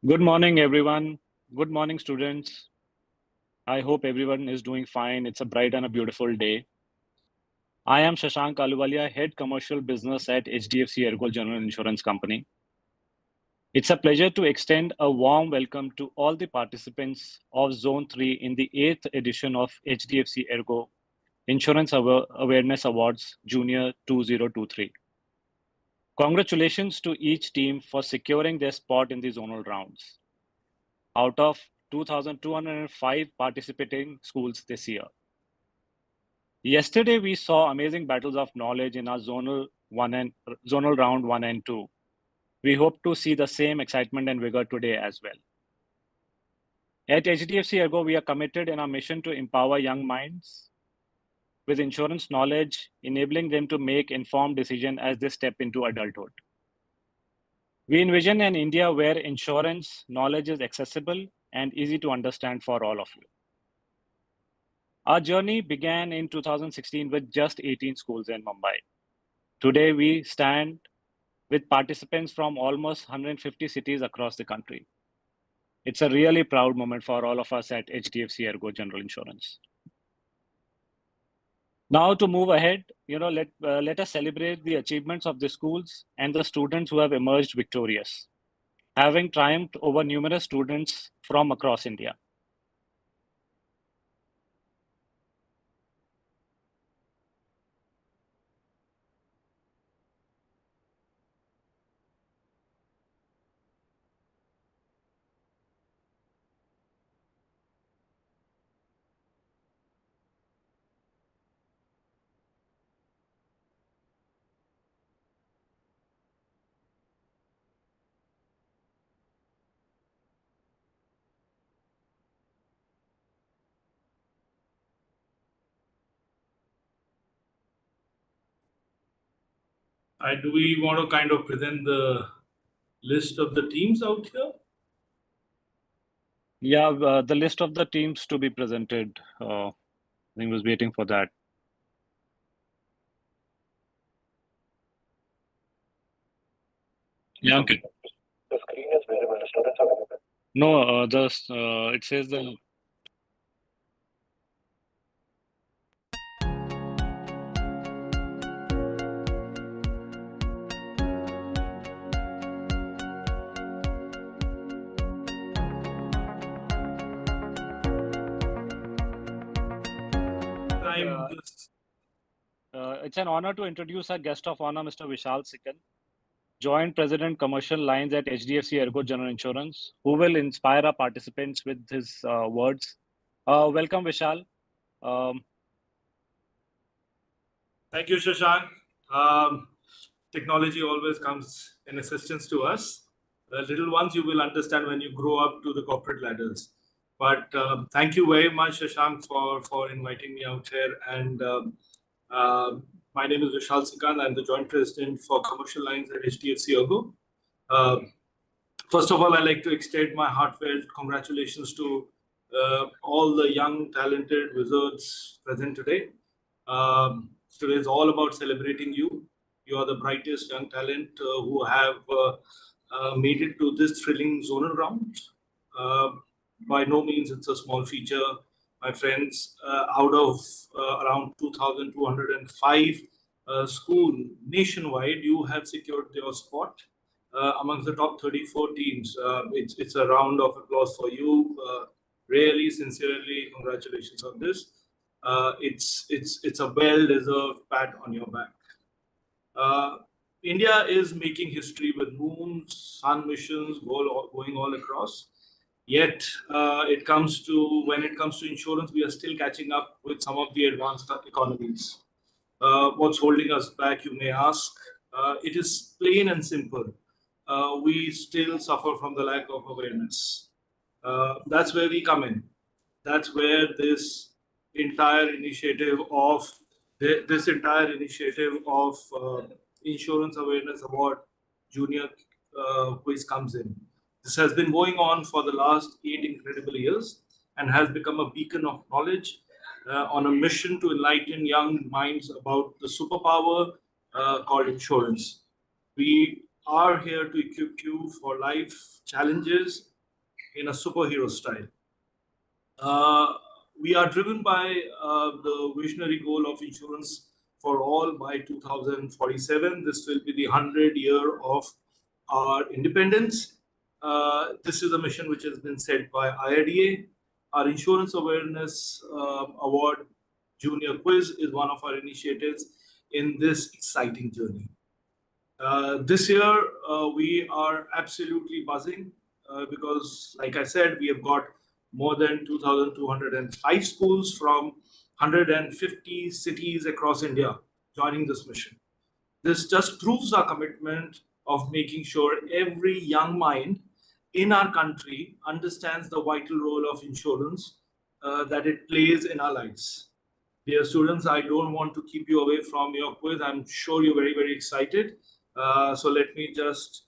Good morning, everyone. Good morning, students. I hope everyone is doing fine. It's a bright and a beautiful day. I am Shashank Aluwalia, Head Commercial Business at HDFC ERGO General Insurance Company. It's a pleasure to extend a warm welcome to all the participants of Zone 3 in the 8th edition of HDFC ERGO Insurance Awareness Awards Junior 2023. Congratulations to each team for securing their spot in the zonal rounds. Out of 2,205 participating schools this year. Yesterday, we saw amazing battles of knowledge in our zonal round 1 and 2. We hope to see the same excitement and vigor today as well. At HDFC ERGO, we are committed in our mission to empower young minds with insurance knowledge, enabling them to make informed decisions as they step into adulthood. We envision an India where insurance knowledge is accessible and easy to understand for all of you. Our journey began in 2016 with just 18 schools in Mumbai. Today, we stand with participants from almost 150 cities across the country. It's a really proud moment for all of us at HDFC ERGO General Insurance. Now to move ahead, let us celebrate the achievements of the schools and the students who have emerged victorious, having triumphed over numerous students from across India. Do we want to kind of present the list of the teams out here? Yeah, the list of the teams to be presented. I think was waiting for that. Yeah, okay. The screen is visible. The students are visible. No, it says the. It's an honor to introduce our guest of honor, Mr. Vishal Sikkan, Joint President Commercial Lines at HDFC ERGO General Insurance, who will inspire our participants with his words. Welcome, Vishal. Thank you, Shashank. Technology always comes in assistance to us. Little ones you will understand when you grow up to the corporate ladders. But thank you very much, Shashank, for inviting me out here. And my name is Vishal Sikkan. I'm the Joint President for Commercial Lines at HDFC ERGO. First of all, I'd like to extend my heartfelt congratulations to all the young, talented wizards present today. Today is all about celebrating you. You are the brightest young talent who have made it to this thrilling zonal round. By no means it's a small feature, my friends. Out of around 2,205 schools nationwide, you have secured your spot amongst the top 34 teams. It's a round of applause for you. Really, sincerely, congratulations on this. It's a well-deserved pat on your back. India is making history with moon, sun missions going all across. Yet, when it comes to insurance, we are still catching up with some of the advanced economies. What's holding us back, you may ask? It is plain and simple. We still suffer from the lack of awareness. That's where we come in. That's where this entire initiative of Insurance Awareness Award Junior quiz comes in. This has been going on for the last 8 incredible years and has become a beacon of knowledge on a mission to enlighten young minds about the superpower called insurance. We are here to equip you for life challenges in a superhero style. We are driven by the visionary goal of insurance for all by 2047. This will be the 100th year of our independence. This is a mission which has been set by IRDA. Our Insurance Awareness Award Junior Quiz is one of our initiatives in this exciting journey. This year, we are absolutely buzzing because, like I said, we have got more than 2,205 schools from 150 cities across India joining this mission. This just proves our commitment of making sure every young mind in our country understands the vital role of insurance that it plays in our lives. Dear students, I don't want to keep you away from your quiz. I'm sure you're very, very excited. So let me just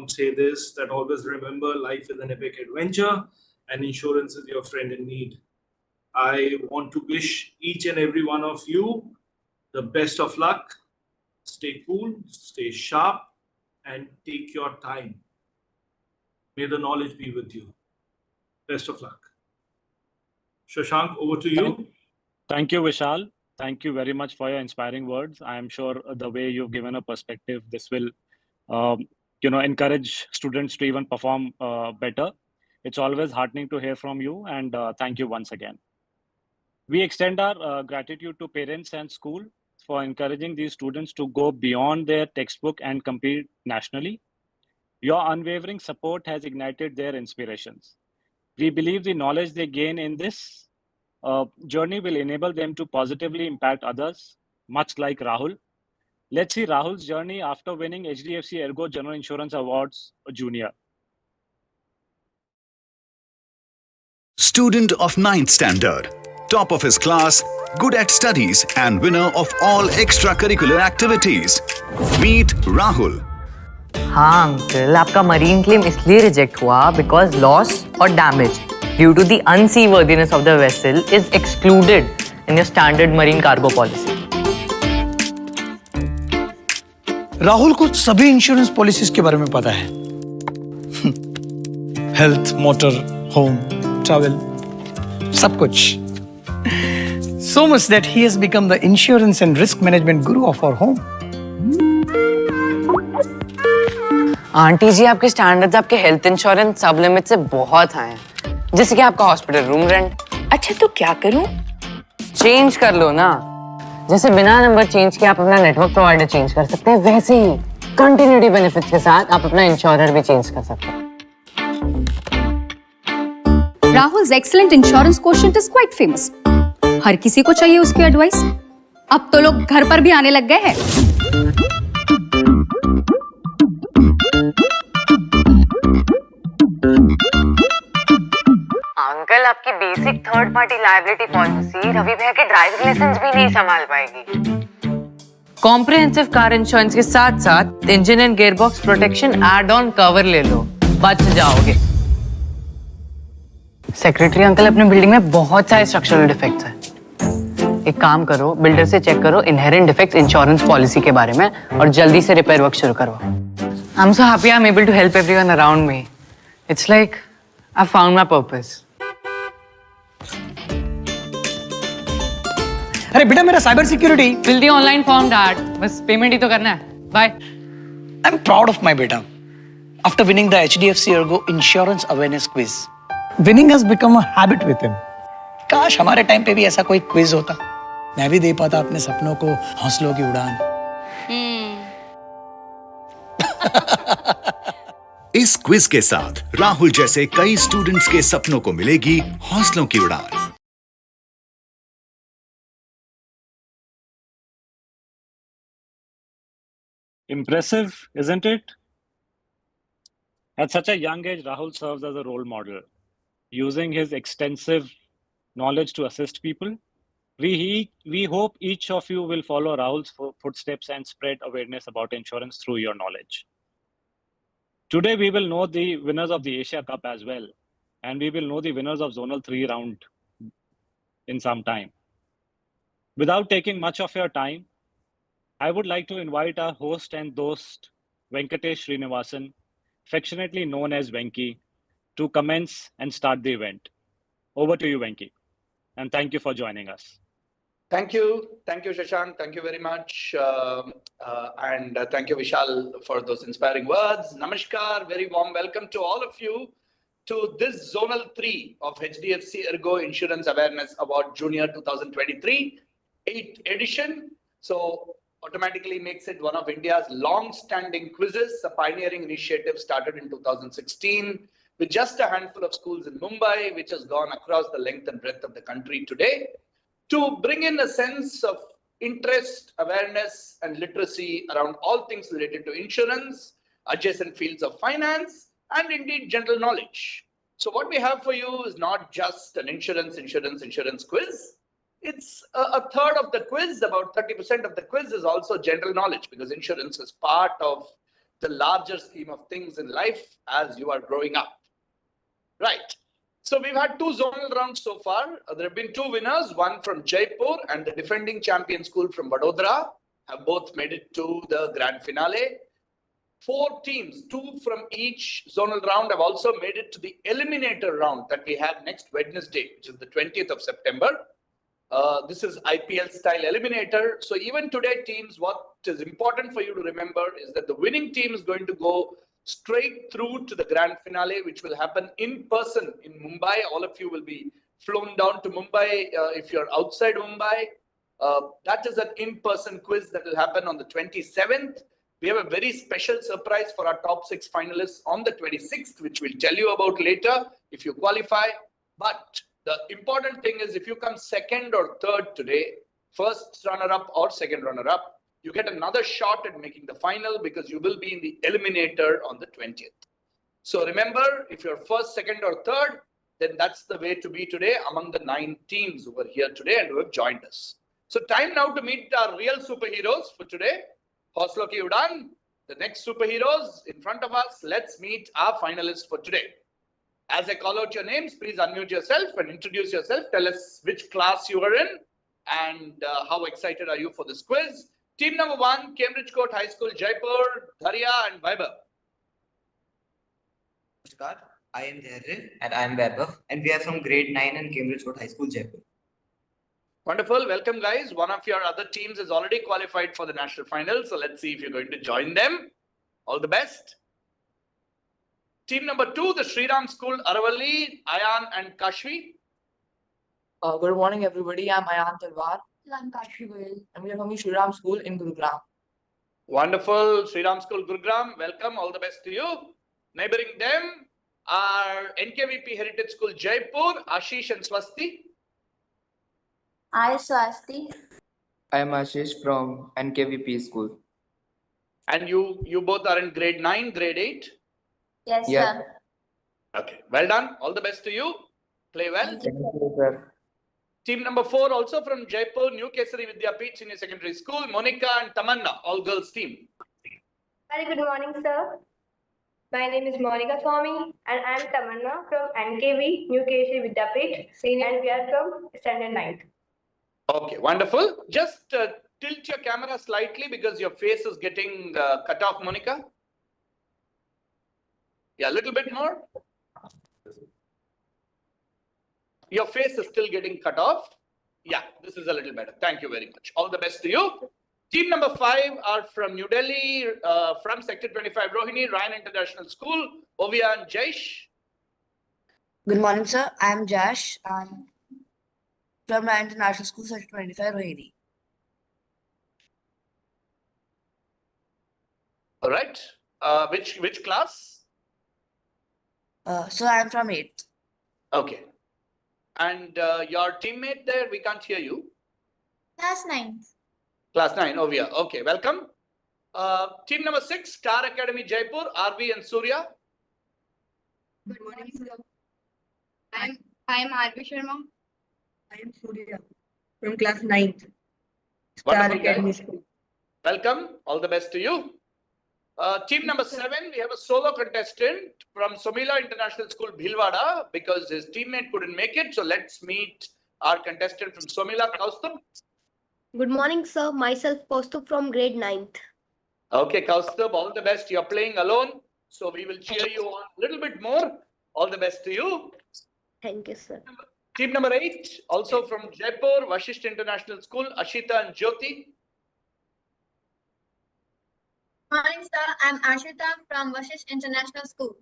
say this, that always remember life is an epic adventure and insurance is your friend in need. I want to wish each and every one of you the best of luck. Stay cool, stay sharp, and take your time. May the knowledge be with you. Best of luck. Shashank, over to you. Thank you, Vishal. Thank you very much for your inspiring words. I am sure the way you've given a perspective, this will, encourage students to even perform better. It's always heartening to hear from you, and thank you once again. We extend our gratitude to parents and school for encouraging these students to go beyond their textbook and compete nationally. Your unwavering support has ignited their inspirations. We believe the knowledge they gain in this journey will enable them to positively impact others, much like Rahul. Let's see Rahul's journey after winning HDFC ERGO General Insurance Awards Junior. Student of 9th standard, top of his class, good at studies and winner of all extracurricular activities. Meet Rahul. हाँ uncle, आपका marine claim इसलिए reject हुआ because loss और damage due to the unseaworthiness of the vessel is excluded in your standard marine cargo policy. Rahul को सभी insurance policies के बारे में पता है। हेल्थ, मोटर, होम, ट्रैवल, सब कुछ। So much that he has become the insurance and risk management guru of our home. Aunty जी, आपके स्टैंडर्ड्स आपके हेल्थ इंश्योरेंस सब लिमिट से बहुत हाई हैं, जैसे कि आपका हॉस्पिटल रूम रेंट। अच्छा तो क्या करूं? चेंज कर लो ना, जैसे बिना नंबर चेंज किए आप अपना नेटवर्क प्रोवाइडर चेंज कर सकते हैं, वैसे ही कंटिन्यूटी बेनिफिट्स के साथ आप अपना इंश्योरर भी चेंज कर सकते हैं। Rahul's excellent insurance quotient is quite famous. हर किसी को चाहिए उसकी एडवाइस। अब तो लोग घर पर भी आने लग गए हैं। अंकल, आपकी basic third party liability policy Ravi भैया के ड्राइविंग लाइसेंस भी नहीं संभाल पाएगी। कॉम्प्रिहेंसिव कार इंश्योरेंस के साथ साथ engine and gearbox protection add on cover ले लो, बच जाओगे। सेक्रेटरी अंकल, अपने बिल्डिंग में बहुत सारे स्ट्रक्चरल डिफेक्ट्स हैं। एक काम करो, बिल्डर से चेक करो इनहेरेंट डिफेक्ट्स इंश्योरेंस पॉलिसी के बारे में और जल्दी से रिपेयर वर्क शुरू करवाओ। I am so happy I am able to help everyone around me. It's like I found my purpose. अरे बेटा, मेरा cyber security fill the online form dad, बस पेमेंट ही तो करना है। Bye. I am proud of my बेटा। After winning the HDFC ERGO insurance awareness quiz, winning has become a habit with him. काश हमारे टाइम पे भी ऐसा कोई क्विज होता, मैं भी दे पाता अपने सपनों को हौसलों की उड़ान। इस क्विज के साथ राहुल जैसे कई स्टूडेंट्स के सपनों को मिलेगी हौसलों की उड़ान। Impressive, isn't it? At such a young age, Rahul serves as a role model, using his extensive knowledge to assist people. We hope each of you will follow Rahul's footsteps and spread awareness about insurance through your knowledge. Today, we will know the winners of the Asia Cup as well, and we will know the winners of Zonal 3 round in some time. Without taking much of your time, I would like to invite our host and dost, Venkatesh Srinivasan, affectionately known as Venki, to commence and start the event. Over to you, Venki. And thank you for joining us. Thank you, Shashank. Thank you very much, and thank you, Vishal, for those inspiring words. Namaskar, very warm welcome to all of you to this Zonal 3 of HDFC ERGO Insurance Awareness Award Junior 2023, 8th edition. So automatically makes it one of India's long-standing quizzes, a pioneering initiative started in 2016 with just a handful of schools in Mumbai, which has gone across the length and breadth of the country today to bring in a sense of interest, awareness, and literacy around all things related to insurance, adjacent fields of finance, and indeed general knowledge. So what we have for you is not just an insurance quiz. It's a third of the quiz. About 30% of the quiz is also general knowledge, because insurance is part of the larger scheme of things in life as you are growing up. Right. So we've had 2 zonal rounds so far. There have been 2 winners, one from Jaipur and the defending champion school from Vadodara have both made it to the grand finale. 4 teams, 2 from each zonal round, have also made it to the eliminator round that we have next Wednesday, which is the 20th of September. This is IPL style eliminator. So even today, teams, what is important for you to remember is that the winning team is going to go straight through to the grand finale, which will happen in person in Mumbai. All of you will be flown down to Mumbai. If you're outside Mumbai, that is an in-person quiz that will happen on the 27th. We have a very special surprise for our top 6 finalists on the 26th, which we'll tell you about later if you qualify. But the important thing is, if you come 2nd or 3rd today, first runner-up or second runner-up, you get another shot at making the final, because you will be in the eliminator on the 20th. So remember, if you're 1st, 2nd, or 3rd, then that's the way to be today among the 9 teams who are here today and who have joined us. So time now to meet our real superheroes for today. Hauslo ki Udan, the next superheroes in front of us. Let's meet our finalists for today. As I call out your names, please unmute yourself and introduce yourself. Tell us which class you are in and how excited are you for this quiz. Team number 1, Cambridge Court High School, Jaipur, Dharia and Vaibhav. Namaskar, I am Dhairya and I am Vaibhav, and we are from grade 9 in Cambridge Court High School, Jaipur. Wonderful. Welcome, guys. One of your other teams is already qualified for the national final. So let's see if you're going to join them. All the best. Team number 2, the Sriram School, Aravalli, Ayan and Kashvi. Good morning, everybody. I'm Ayan Talwar. I'm Kashvi Goyal, and we are from Sriram School in Gurugram. Wonderful. Sriram School, Gurugram. Welcome. All the best to you. Neighboring them are NKVP Heritage School, Jaipur, Ashish and Swasti. Hi, Swasti. I am Ashish from NKVP School. And you both are in grade 9, grade 8? Yes, Yeah. sir. Okay. Well done. All the best to you. Play well. Thank you. Thank you, sir. Team number 4, also from Jaipur, New Kesari Vidyapeeth Senior Secondary School, Monica and Tamanna, all girls team. Very good morning, sir. My name is Monica Swami and I am Tamanna from NKV, New Kesari Vidyapeeth Senior, and we are from standard 9th. Okay, wonderful. Just tilt your camera slightly because your face is getting cut off, Monica. Yeah, a little bit more. Your face is still getting cut off. Yeah, this is a little better. Thank you very much. All the best to you. Team number 5 are from New Delhi, from Sector 25, Rohini, Ryan International School, Ovia and Jaish. Good morning, sir. I am Jash and from my international school, Sector 25, Rohini. All right. Which class? So I am from 8th. Okay. And your teammate there, we can't hear you. Class 9th. Class 9, Ovia. Okay, welcome. Team number 6, Star Academy, Jaipur, RV and Surya. Good morning, sir. I am RV Sharma. I am Surya from class 9th. Wonderful, guys. Welcome. All the best to you. Team number 7, we have a solo contestant from Somila International School, Bhilwara, because his teammate couldn't make it. So let's meet our contestant from Somila, Kaustubh. Good morning, sir. Myself, Kaustubh from grade 9th. Okay, Kaustubh, all the best. You're playing alone, so we will cheer you on a little bit more. All the best to you. Thank you, sir. Team number 8, also from Jaipur, Vashisht International School, Ashita and Jyoti. Morning, sir. I'm Ashita from Vashisht International School.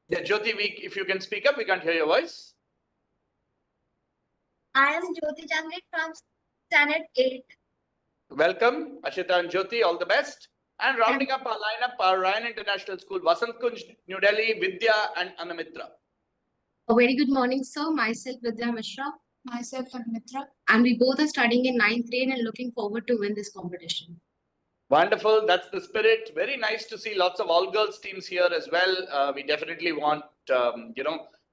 Yeah, Jyoti, if you can speak up, we can't hear your voice. I am Jyoti Chandrik from Standard 8. Welcome, Ashita and Jyoti, all the best. And rounding up our lineup, our Ryan International School, Vasant Kunj, New Delhi, Vidya and Anamitra. A very good morning, sir. Myself, Vidya Mishra. Myself, Anamitra. And we both are studying in 9th grade and looking forward to win this competition. Wonderful, that's the spirit. Very nice to see lots of all-girls teams here as well. We definitely want,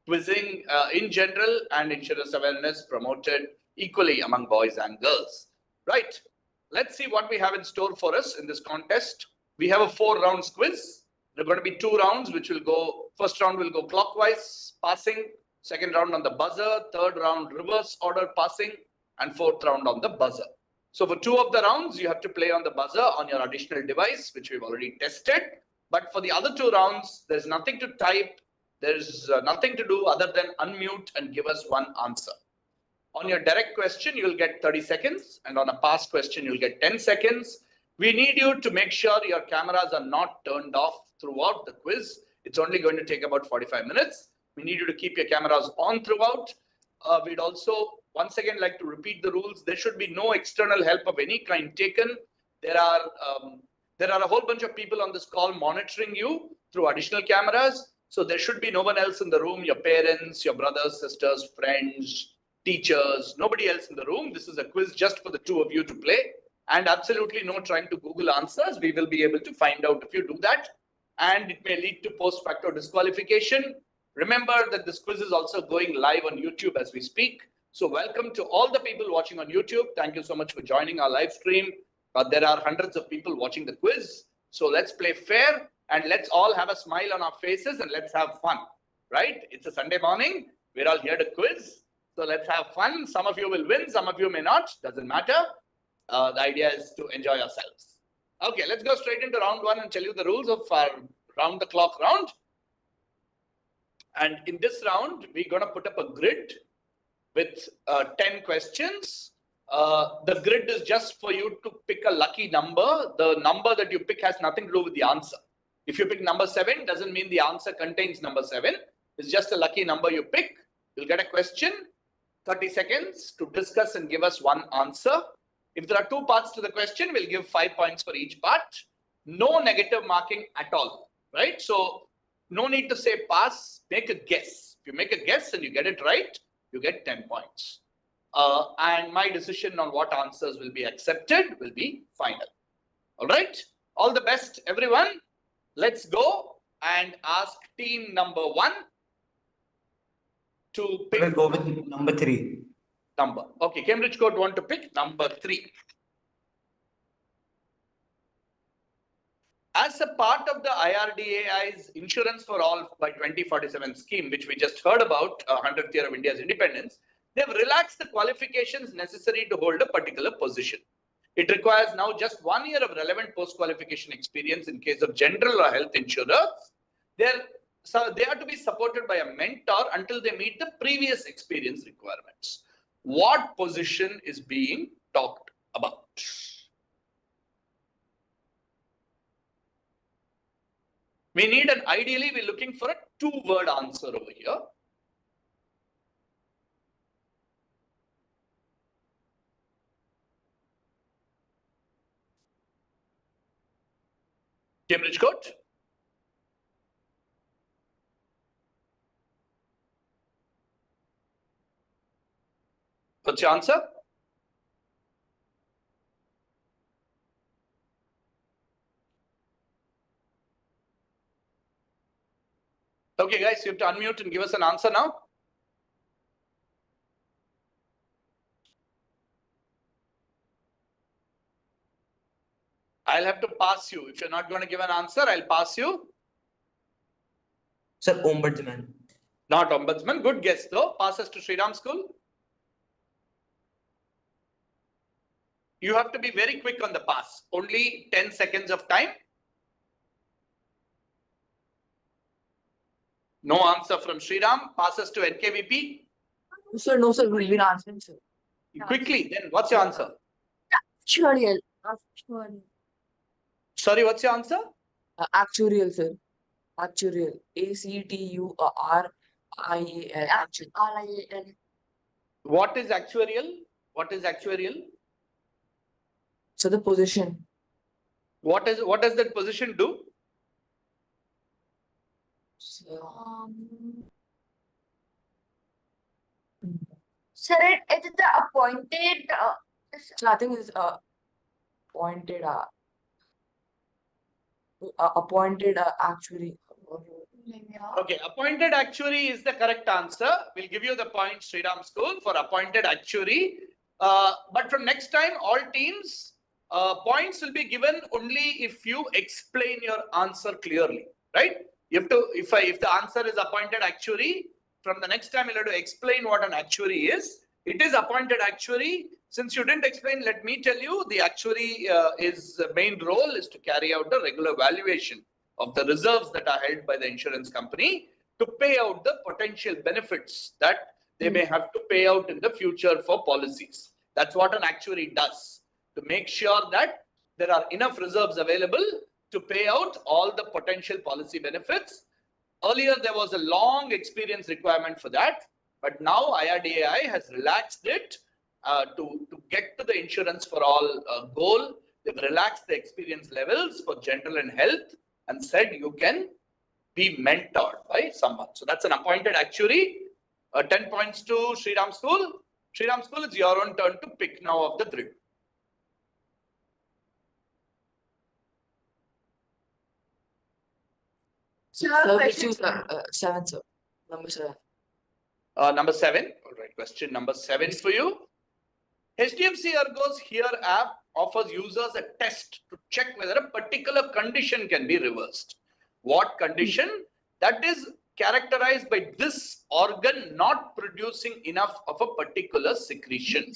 quizzing in general and insurance awareness promoted equally among boys and girls. Right. Let's see what we have in store for us in this contest. We have a 4-round quiz. There are going to be 2 rounds, which will go, first round will go clockwise, passing, second round on the buzzer, third round reverse order passing, and 4th round on the buzzer. So for 2 of the rounds, you have to play on the buzzer on your additional device, which we've already tested. But for the other 2 rounds, there's nothing to type. There's nothing to do other than unmute and give us one answer. On your direct question, you'll get 30 seconds. And on a pass question, you'll get 10 seconds. We need you to make sure your cameras are not turned off throughout the quiz. It's only going to take about 45 minutes. We need you to keep your cameras on throughout. We'd also, once again, like to repeat the rules. There should be no external help of any kind taken. There are a whole bunch of people on this call monitoring you through additional cameras. So there should be no one else in the room, your parents, your brothers, sisters, friends, teachers, nobody else in the room. This is a quiz just for the 2 of you to play, and absolutely no trying to Google answers. We will be able to find out if you do that, and it may lead to post facto disqualification. Remember that this quiz is also going live on YouTube as we speak. So welcome to all the people watching on YouTube. Thank you so much for joining our live stream. There are hundreds of people watching the quiz. So let's play fair and let's all have a smile on our faces and let's have fun, right? It's a Sunday morning. We're all here to quiz. So let's have fun. Some of you will win, some of you may not. Doesn't matter. The idea is to enjoy yourselves. Okay, let's go straight into round 1 and tell you the rules of our round the clock round. And in this round, we're going to put up a grid with 10 questions. The grid is just for you to pick a lucky number. The number that you pick has nothing to do with the answer. If you pick number 7, doesn't mean the answer contains number 7. It's just a lucky number you pick. You'll get a question, 30 seconds to discuss and give us one answer. If there are 2 parts to the question, we'll give 5 points for each part. No negative marking at all, right? So no need to say pass, make a guess. If you make a guess and you get it right, you get 10 points. And my decision on what answers will be accepted will be final. All right. All the best, everyone. Let's go and ask team number 1 to pick. We'll go with number 3. Number. Okay, Cambridge Court want to pick number 3. As a part of the IRDAI's Insurance for All by 2047 scheme, which we just heard about, 100th year of India's independence, they've relaxed the qualifications necessary to hold a particular position. It requires now just 1 year of relevant post-qualification experience in case of general or health insurers. They are to be supported by a mentor until they meet the previous experience requirements. What position is being talked about? We need ideally, we're looking for a 2-word answer over here. Cambridge Court. What's your answer? Okay, guys, you have to unmute and give us an answer now. I'll have to pass you. If you're not going to give an answer, I'll pass you. Sir, Ombudsman. Not Ombudsman. Good guess though. Pass us to Sriram School. You have to be very quick on the pass. Only 10 seconds of time. No answer from Sriram. Passes to NKVP. Sir, no, sir. We've been answering, sir. Quickly, then what's your answer? Actuarial. Sorry, what's your answer? Actuarial, sir. Actuarial. ACTURIAL. Actuarial. What is actuarial? What is actuarial? So the position. What does that position do? Sir, it is the appointed. So I think it's appointed. Appointed actuary. Okay, appointed actuary is the correct answer. We'll give you the point, Sriram School, for appointed actuary. But from next time, all teams, points will be given only if you explain your answer clearly, right? You have to, if the answer is appointed actuary, from the next time you'll have to explain what an actuary is. It is appointed actuary. Since you didn't explain, let me tell you, the actuary main role is to carry out the regular valuation of the reserves that are held by the insurance company to pay out the potential benefits that they may have to pay out in the future for policies. That's what an actuary does, to make sure that there are enough reserves available to pay out all the potential policy benefits. Earlier, there was a long experience requirement for that, but now IRDAI has relaxed it to get to the insurance for all goal. They've relaxed the experience levels for general and health and said you can be mentored by someone. So that's an appointed actuary. 10 points to Sriram School. Sriram School, it's your own turn to pick now of the grid. Sir, seven, sir. Number 7. Number 7. All right. Question number 7 for you. HDFC ERGO's Here app offers users a test to check whether a particular condition can be reversed. What condition? That is characterized by this organ not producing enough of a particular secretion.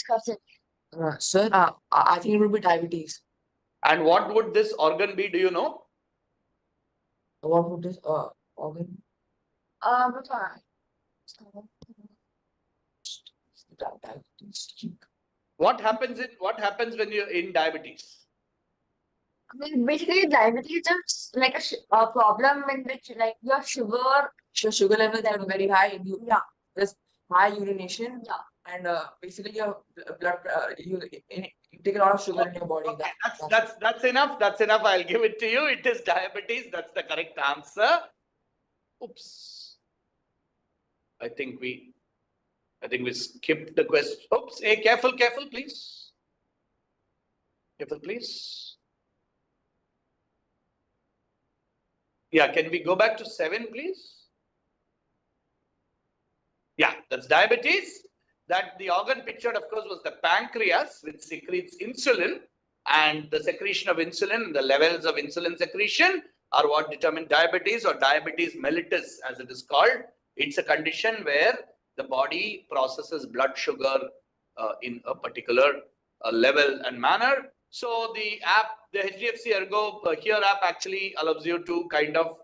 Sir, I think it will be diabetes. And what would this organ be? Do you know? What would this organ? What happens when you're in diabetes? I mean, basically, diabetes is like a problem in which, like, your sugar levels are very high. There's high urination. And basically, your blood, you take a lot of sugar in your body. Okay, that's enough. That's enough. I'll give it to you. It is diabetes. That's the correct answer. Oops. I think we skipped the question. Oops. Hey, careful, please. Careful, please. Yeah, can we go back to 7, please? Yeah, that's diabetes. That the organ pictured, of course, was the pancreas, which secretes insulin, and the secretion of insulin, the levels of insulin secretion are what determine diabetes, or diabetes mellitus as it is called. It's a condition where the body processes blood sugar in a particular level and manner. So the app, the HDFC ERGO Here app actually allows you to kind of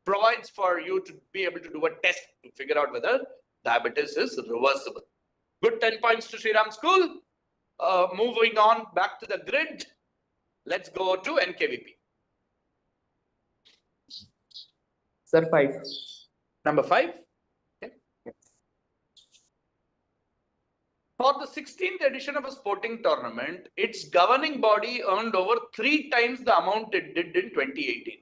provides for you to be able to do a test to figure out whether diabetes is reversible. Good 10 points to Sriram School. Moving on back to the grid. Let's go to NKVP. Sir, 5. Number 5. Okay. For the 16th edition of a sporting tournament, its governing body earned over 3 times the amount it did in 2018.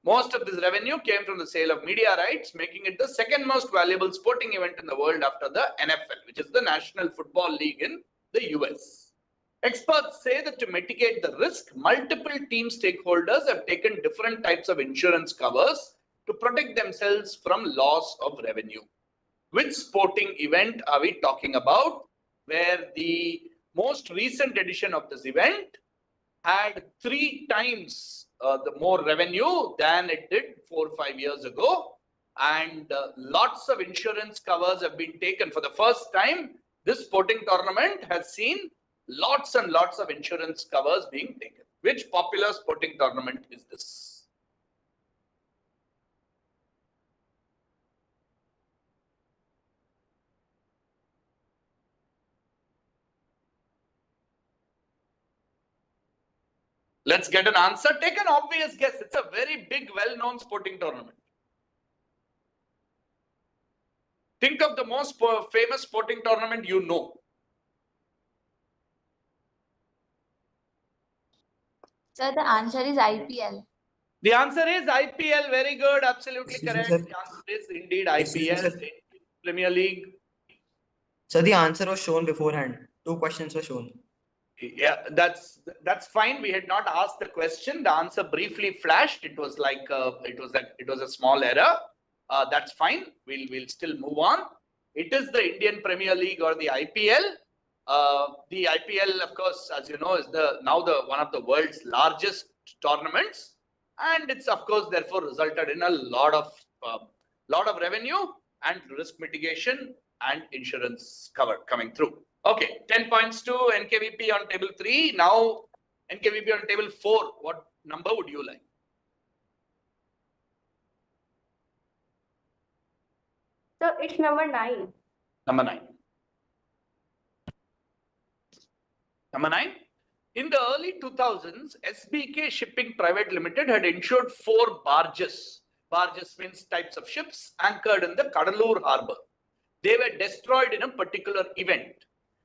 Most of this revenue came from the sale of media rights, making it the second most valuable sporting event in the world after the NFL, which is the National Football League in the US. Experts say that to mitigate the risk, multiple team stakeholders have taken different types of insurance covers to protect themselves from loss of revenue. Which sporting event are we talking about? Where the most recent edition of this event had 3 times the more revenue than it did 4 or 5 years ago, and lots of insurance covers have been taken. For the first time, this sporting tournament has seen lots and lots of insurance covers being taken. Which popular sporting tournament is this? Let's get an answer. Take an obvious guess. It's a very big, well-known sporting tournament. Think of the most famous sporting tournament you know. Sir, the answer is IPL. The answer is IPL. Very good. Absolutely Excuse me, correct. sir. The answer is indeed Excuse me, IPL, sir. Premier League. So the answer was shown beforehand. 2 questions were shown. Yeah, that's fine. We had not asked the question. The answer briefly flashed. It was like it was a small error. That's fine. We'll still move on. It is the Indian Premier League or the IPL. The IPL, of course, as you know, is now one of the world's largest tournaments, and it's of course therefore resulted in a lot of revenue and risk mitigation and insurance cover coming through. Okay, 10 points to NKVP on table 3. Now NKVP on table 4. What number would you like? So it's number 9. Number 9. Number 9. In the early 2000s, SBK Shipping Private Limited had insured 4 barges. Barges means types of ships anchored in the Kadalur harbor. They were destroyed in a particular event.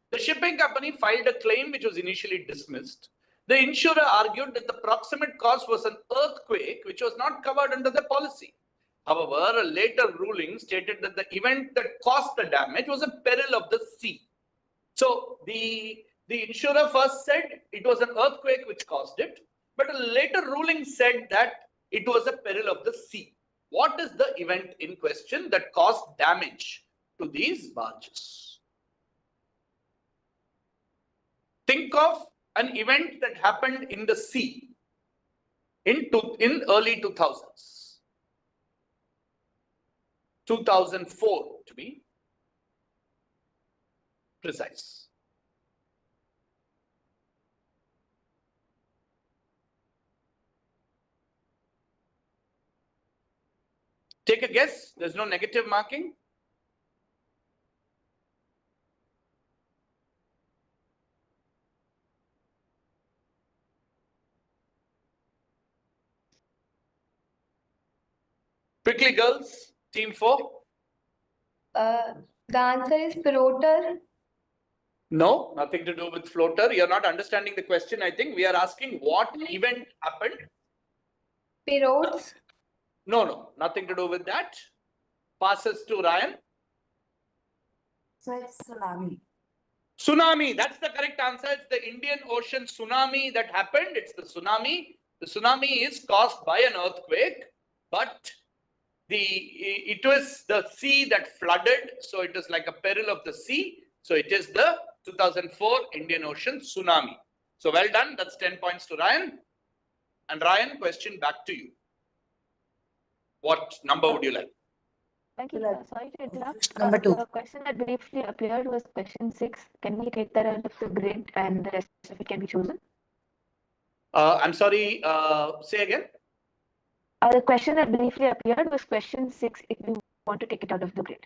The shipping company filed a claim which was initially dismissed. The insurer argued that the proximate cause was an earthquake which was not covered under the policy. However, a later ruling stated that the event that caused the damage was a peril of the sea. So the insurer first said it was an earthquake which caused it, but a later ruling said that it was a peril of the sea. What is the event in question that caused damage to these barges? Think of an event that happened in the sea in early 2000s. 2004 to be precise. Take a guess. There's no negative marking. Quickly, girls. Team 4. The answer is floater. No, nothing to do with floater. You're not understanding the question. I think we are asking what event happened. Pirogues. No, nothing to do with that. Passes to Ryan. So it's tsunami. Tsunami, that's the correct answer. It's the Indian Ocean tsunami that happened. It's the tsunami. The tsunami is caused by an earthquake, but it was the sea that flooded. So it is like a peril of the sea. So it is the 2004 Indian Ocean tsunami. So well done. That's 10 points to Ryan. And Ryan, question back to you. What number would you like? Thank you, sir. Sorry to interrupt. Number 2. The question that briefly appeared was question 6. Can we take that out of the grid and the rest of it can be chosen? I'm sorry, say again. The question that briefly appeared was question 6 if you want to take it out of the grid.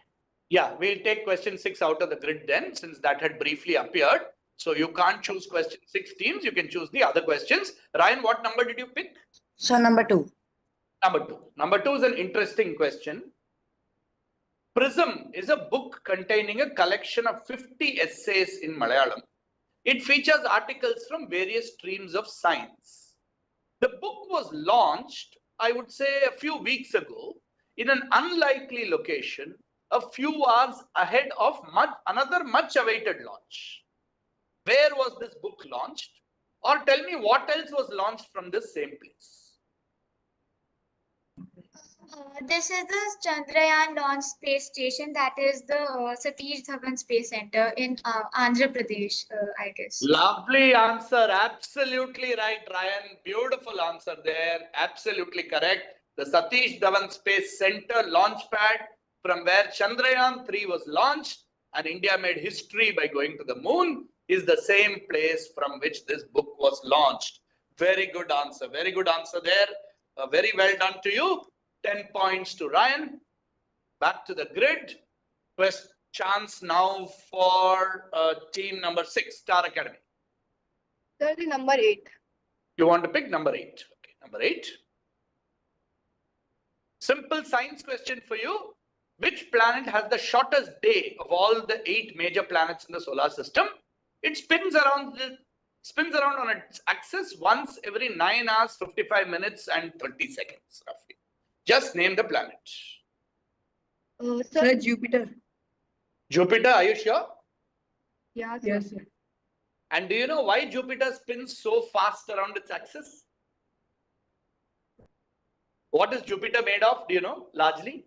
Yeah, we'll take question 6 out of the grid then, since that had briefly appeared. So you can't choose question 6 teams. You can choose the other questions. Ryan, what number did you pick? So number 2. Number 2. Number 2 is an interesting question. Prism is a book containing a collection of 50 essays in Malayalam. It features articles from various streams of science. The book was launched, I would say, a few weeks ago in an unlikely location, a few hours ahead of another much awaited launch. Where was this book launched? Or tell me what else was launched from this same place. This is the Chandrayaan launch space station, that is the Satish Dhawan Space Center in Andhra Pradesh, I guess. Lovely answer. Absolutely right, Ryan. Beautiful answer there. Absolutely correct. The Satish Dhawan Space Center launch pad from where Chandrayaan 3 was launched and India made history by going to the moon is the same place from which this book was launched. Very good answer. Very good answer there. Very well done to you. 10 points to Ryan. Back to the grid. First chance now for team number 6, Star Academy. Sir, the number 8. You want to pick number 8. Okay, number 8. Simple science question for you. Which planet has the shortest day of all the 8 major planets in the solar system? It spins around on its axis once every 9 hours, 55 minutes and 30 seconds roughly. Just name the planet. Sir, Jupiter. Jupiter, are you sure? Yeah, sir. Yes, sir. And do you know why Jupiter spins so fast around its axis? What is Jupiter made of? Do you know largely?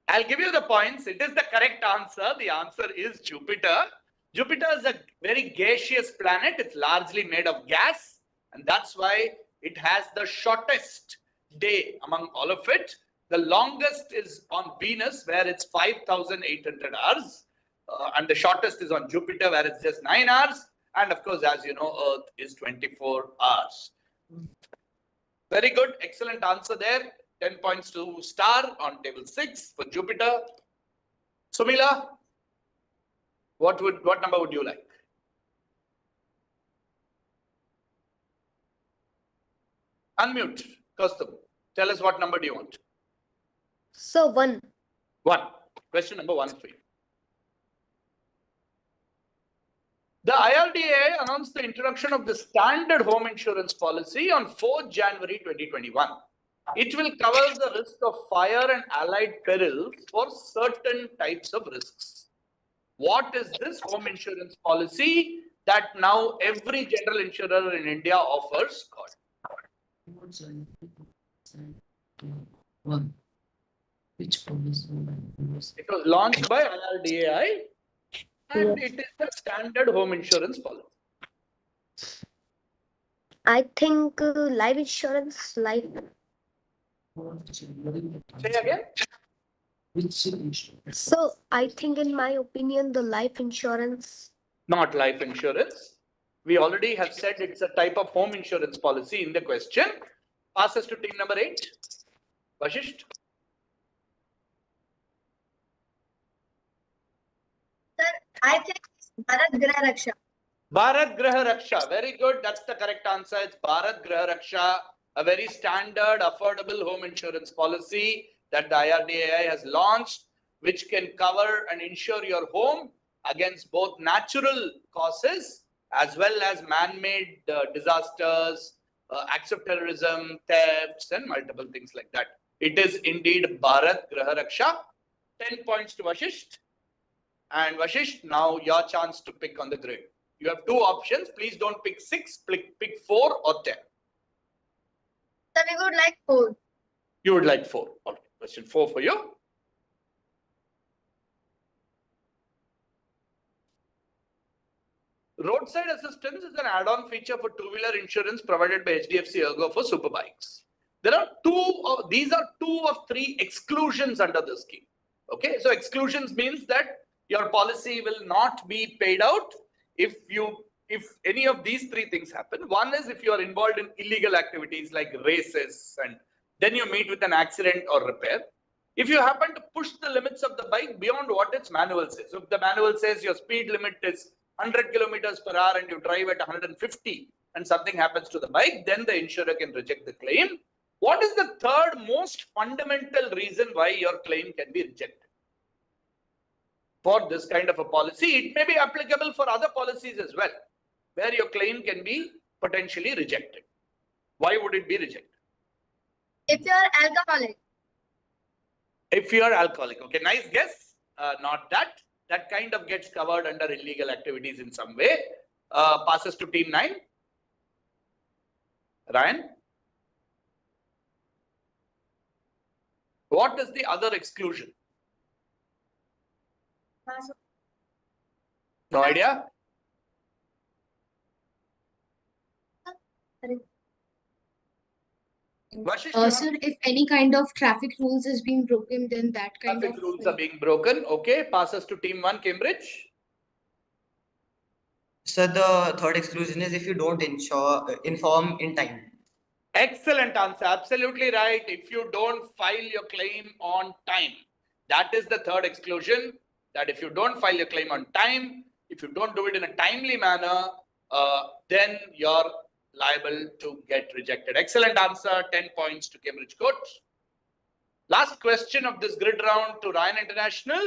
I'll give you the points. It is the correct answer. The answer is Jupiter. Jupiter is a very gaseous planet. It's largely made of gas. And that's why it has the shortest day among all of it. The longest is on Venus, where it's 5,800 hours. And the shortest is on Jupiter, where it's just 9 hours. And of course, as you know, Earth is 24 hours. Very good. Excellent answer there. 10 points to star on table 6 for Jupiter. Sumila, what number would you like? Unmute. Kaustubh, tell us what number do you want? So 1. 1. Question number 1 for you. The IRDA announced the introduction of the standard home insurance policy on 4th January 2021. It will cover the risk of fire and allied perils for certain types of risks. What is this home insurance policy that now every general insurer in India offers called? Which policy? It was launched by IRDAI and it is the standard home insurance policy. I think life insurance, life. Say again. So I think, in my opinion, the life insurance. Not life insurance. We already have said it's a type of home insurance policy in the question. Pass us to team number 8. Vashisht. Sir, I think Bharat Graha Raksha. Bharat Graha Raksha. Very good. That's the correct answer. It's Bharat Graha Raksha, a very standard, affordable home insurance policy that the IRDAI has launched, which can cover and insure your home against both natural causes as well as man-made disasters, acts of terrorism, thefts, and multiple things like that. It is indeed Bharat Graha Raksha. 10 points to Vashisht. And Vashisht, now your chance to pick on the grid. You have 2 options. Please don't pick 6, pick 4 or 10. Sir, we would like 4. You would like 4. All right. Question 4 for you. Roadside assistance is an add-on feature for two-wheeler insurance provided by HDFC ERGO for superbikes. There are these are 2 of 3 exclusions under the scheme. Okay, so exclusions means that your policy will not be paid out if any of these 3 things happen. One is if you are involved in illegal activities like races and then you meet with an accident or repair. If you happen to push the limits of the bike beyond what its manual says. So if the manual says your speed limit is 100 kilometers per hour and you drive at 150 and something happens to the bike, then the insurer can reject the claim. What is the third most fundamental reason why your claim can be rejected? For this kind of a policy, it may be applicable for other policies as well, where your claim can be potentially rejected. Why would it be rejected? If you are alcoholic. If you are alcoholic. Okay, nice guess. Not that. That kind of gets covered under illegal activities in some way. Passes to team 9. Ryan. What is the other exclusion? No idea? Sir, if any kind of traffic rules is being broken, then that kind Traffic of rules are being broken. Okay, passes to team 1, Cambridge. So the third exclusion is if you don't inform in time. Excellent answer. Absolutely right. If you don't file your claim on time, that is the third exclusion. That if you don't file your claim on time, If you don't do it in a timely manner, then you're liable to get rejected. Excellent answer. 10 points to Cambridge Court. Last question of this grid round to Ryan International.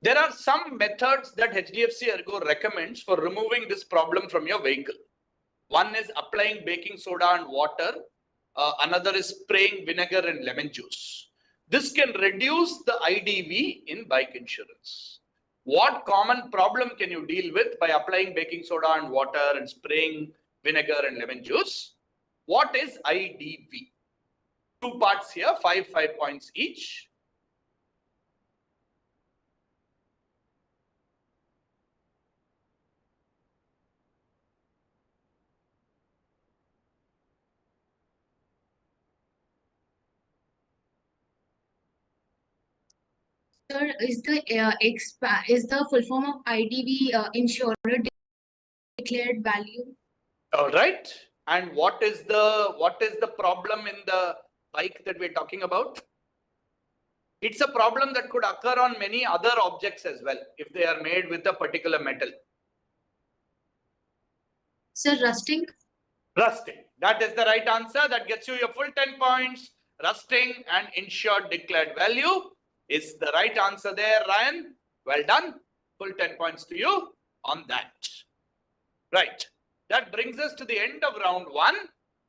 There are some methods that HDFC ERGO recommends for removing this problem from your vehicle. One is applying baking soda and water. Another is spraying vinegar and lemon juice. This can reduce the IDV in bike insurance. What common problem can you deal with by applying baking soda and water and spraying vinegar and lemon juice? What is IDV? Two parts here, 5 points each. Sir, is the full form of IDV insurer declared value? All right. And what is the problem in the bike that we're talking about? It's a problem that could occur on many other objects as well if they are made with a particular metal. Sir, rusting? Rusting. That is the right answer. That gets you your full 10 points. Rusting and insured declared value is the right answer there, Ryan. Well done. Full 10 points to you on that. Right. That brings us to the end of round one.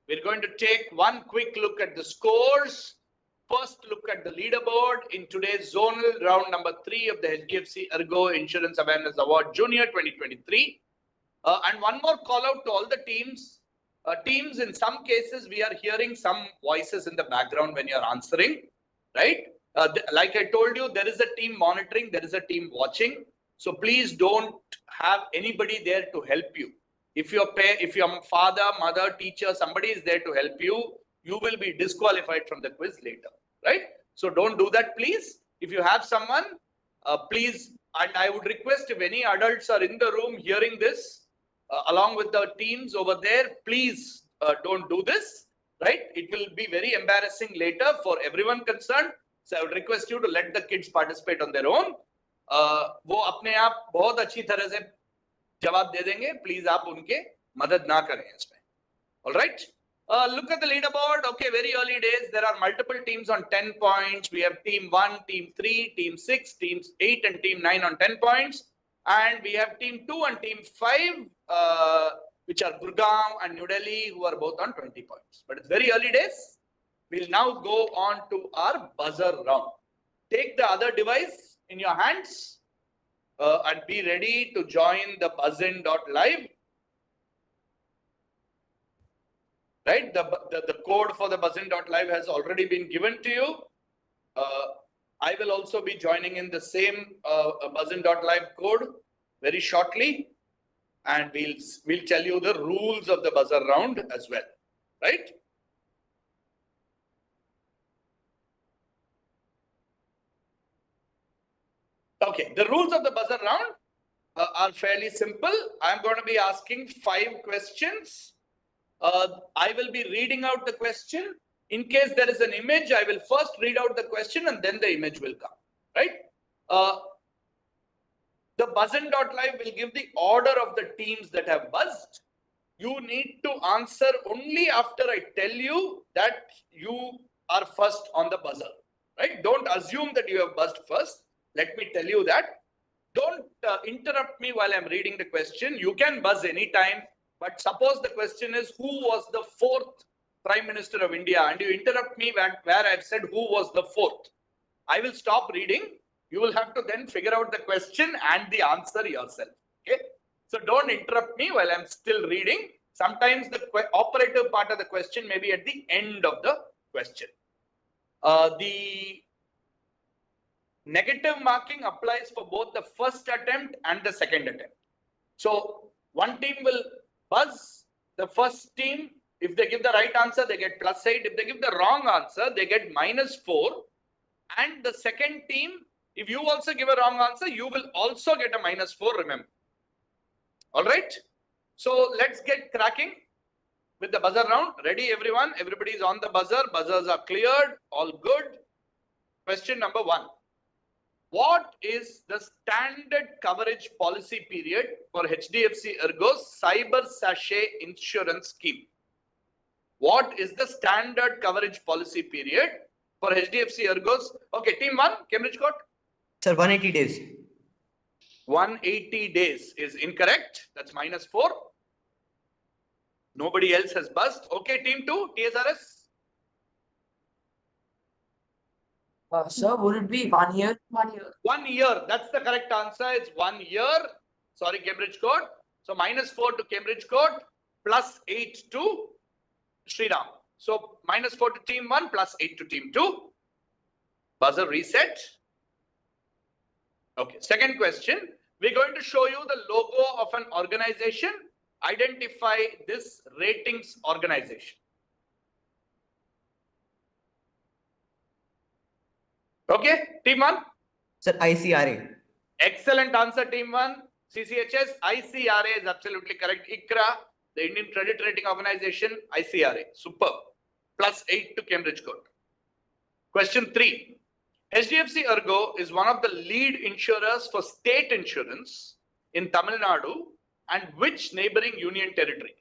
We're going to take one quick look at the scores. First look at the leaderboard in today's zonal round number 3 of the HDFC ERGO Insurance Awareness Award Junior 2023. And one more call out to all the teams. Teams, in some cases, we are hearing some voices in the background when you're answering, right? Like I told you, there is a team monitoring, there is a team watching. So please don't have anybody there to help you. If your father, mother, teacher, somebody is there to help you, you will be disqualified from the quiz later, right? So don't do that, please. If you have someone, please, and I would request if any adults are in the room hearing this, along with the teams over there, please don't do this, right? It will be very embarrassing later for everyone concerned. So I would request you to let the kids participate on their own. वो अपने आप बहुत अच्छी तरह से जवाब दे देंगे. Please आप उनके मदद ना करें इसमें. All right. Look at the leaderboard. Okay, very early days. There are multiple teams on 10 points. We have team 1, team 3, team 6, teams 8 and team 9 on 10 points. And we have team 2 and team 5, which are Gurgaon and New Delhi, who are both on 20 points. But it's very early days. We'll now go on to our buzzer round. Take the other device in your hands and be ready to join the buzzin.live. Right? The code for the buzzin.live has already been given to you. I will also be joining in the same buzzin.live code very shortly. And we'll tell you the rules of the buzzer round as well. Right? Okay, the rules of the buzzer round are fairly simple. I'm going to be asking 5 questions. I will be reading out the question. In case there is an image, I will first read out the question and then the image will come, right? The buzzin.live will give the order of the teams that have buzzed. You need to answer only after I tell you that you are first on the buzzer, right? Don't assume that you have buzzed first. Let me tell you that. Don't interrupt me while I'm reading the question. You can buzz anytime, but suppose the question is who was the 4th Prime Minister of India, and you interrupt me where I've said who was the 4th. I will stop reading. You will have to then figure out the question and the answer yourself. Okay. So don't interrupt me while I'm still reading. Sometimes the operative part of the question may be at the end of the question. The negative marking applies for both the first attempt and the second attempt. So one team will buzz. The first team, if they give the right answer, they get +8. If they give the wrong answer, they get -4. And the second team, if you also give a wrong answer, you will also get a -4, remember. All right. So let's get cracking with the buzzer round. Ready, everyone? Everybody's on the buzzer. Buzzers are cleared. All good. Question number 1. What is the standard coverage policy period for HDFC ERGO's Cyber Sachet insurance scheme? What is the standard coverage policy period for HDFC ERGO's? Okay, team 1, Cambridge Court. Sir, 180 days. 180 days is incorrect. That's -4. Nobody else has buzzed. Okay, team 2, TSRS. Sir, would it be 1 year? 1 year. 1 year. That's the correct answer. It's 1 year. Sorry, Cambridge Court. So -4 to Cambridge Court, +8 to Sriram. So -4 to team 1, +8 to team 2. Buzzer reset. Okay, second question. We're going to show you the logo of an organization. Identify this ratings organization. Okay, team 1. Sir, ICRA. Excellent answer, team 1. CCHS, ICRA is absolutely correct. ICRA, the Indian Credit Rating Organization, ICRA. Superb. +8 to Cambridge Court. Question 3. HDFC ERGO is one of the lead insurers for state insurance in Tamil Nadu and which neighboring union territory?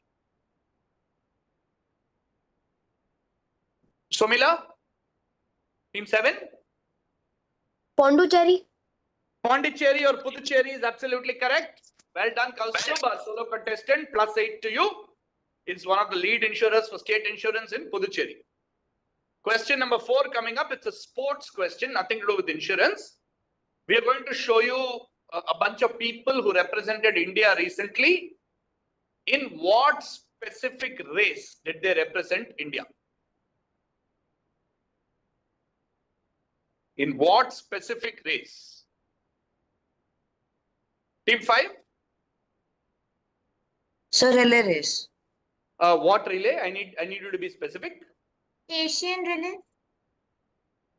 Somila? Team 7? Pondicherry. Pondicherry or Puducherry is absolutely correct. Well done, Kaustubh, our solo contestant, +8 to you. It's one of the lead insurers for state insurance in Puducherry. Question number 4 coming up. It's a sports question, nothing to do with insurance. We are going to show you a bunch of people who represented India recently. In what specific race did they represent India? In what specific race? Team 5? Sir, relay race. What relay? I need you to be specific. Asian relay.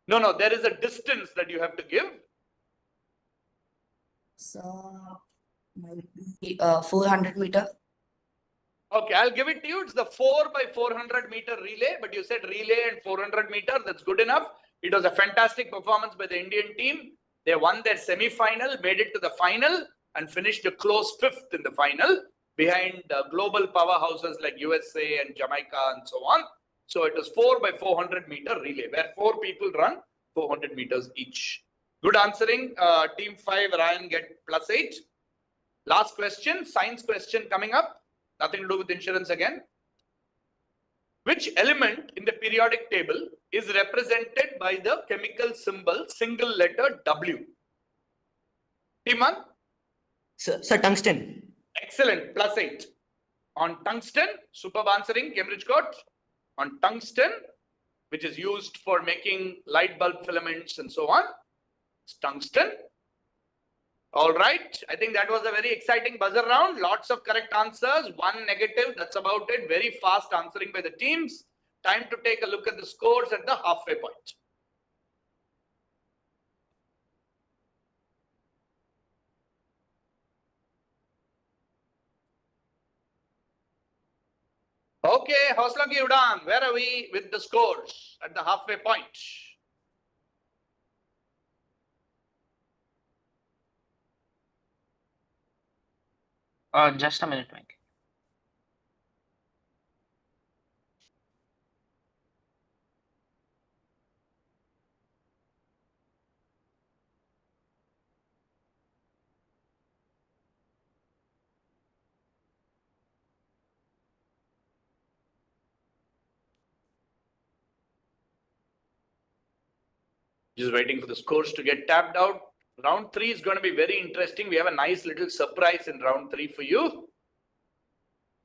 No, there is a distance that you have to give. So, 400 meter. Okay, I'll give it to you. It's the 4x400 meter relay, but you said relay and 400 meter. That's good enough. It was a fantastic performance by the Indian team. They won their semi-final, made it to the final, and finished a close 5th in the final behind global powerhouses like USA and Jamaica and so on. So it was 4x400 meter relay where 4 people run 400 meters each. Good answering. Team 5, Ryan, get +8. Last question, science question coming up. Nothing to do with insurance again. Which element in the periodic table is represented by the chemical symbol single letter W? Team 1? Sir, tungsten. Excellent, +8. On tungsten, superb answering, Cambridge Court. On tungsten, which is used for making light bulb filaments and so on. It's tungsten. All right. I think that was a very exciting buzzer round. Lots of correct answers. 1 negative. That's about it. Very fast answering by the teams. Time to take a look at the scores at the halfway point. Okay, Hausla ki Udan, where are we with the scores at the halfway point? Just a minute, Mike. Just waiting for the scores to get tapped out. Round 3 is going to be very interesting. We have a nice little surprise in round 3 for you.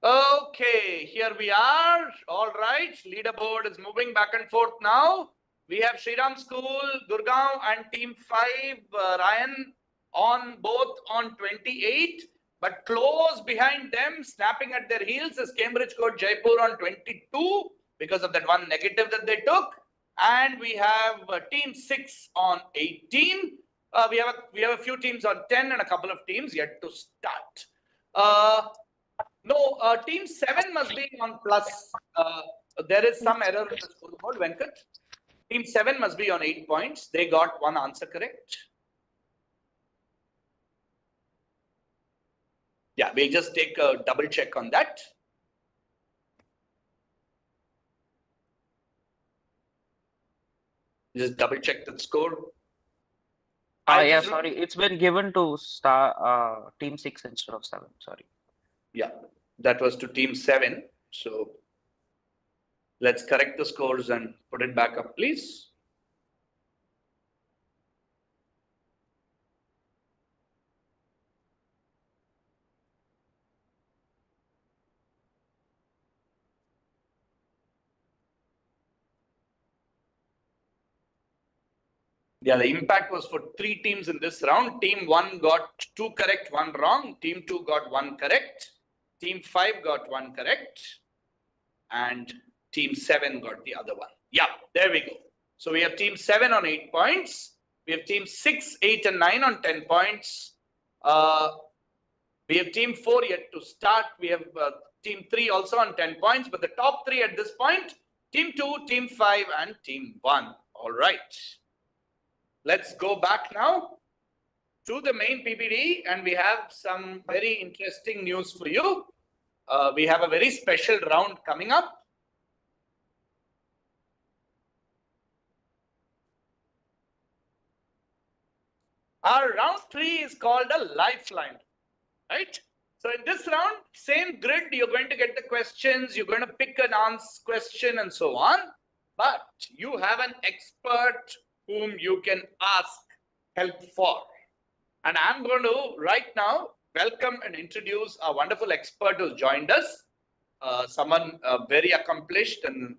Okay, here we are. All right, leaderboard is moving back and forth now. We have Shriram School, Gurgaon and Team 5, Ryan, on both on 28. But close behind them, snapping at their heels, is Cambridge Court Jaipur on 22 because of that 1 negative that they took. And we have Team 6 on 18. We have a few teams on 10 and a couple of teams yet to start. Team 7 must be on plus. There is some error in the scoreboard, Venkat. Team 7 must be on 8 points. They got one answer correct. Yeah, we'll just take a double check on that. Just double check the score. Yeah, sorry. It's been given to team 6 instead of 7. Sorry. Yeah, that was to team 7. So let's correct the scores and put it back up, please. Yeah, the impact was for 3 teams in this round. Team 1 got 2 correct, 1 wrong. Team 2 got 1 correct. Team 5 got 1 correct. And team 7 got the other one. Yeah, there we go. So we have team 7 on 8 points. We have team 6, 8 and 9 on 10 points. We have team 4 yet to start. We have team 3 also on 10 points. But the top 3 at this point, team 2, team 5 and team 1. All right. Let's go back now to the main PPT, and we have some very interesting news for you. We have a very special round coming up. Our round 3 is called a lifeline, right? So in this round, same grid, you're going to get the questions, you're going to pick an answer question and so on. But you have an expert whom you can ask help for. And I'm going to right now welcome and introduce a wonderful expert who's joined us. Someone very accomplished and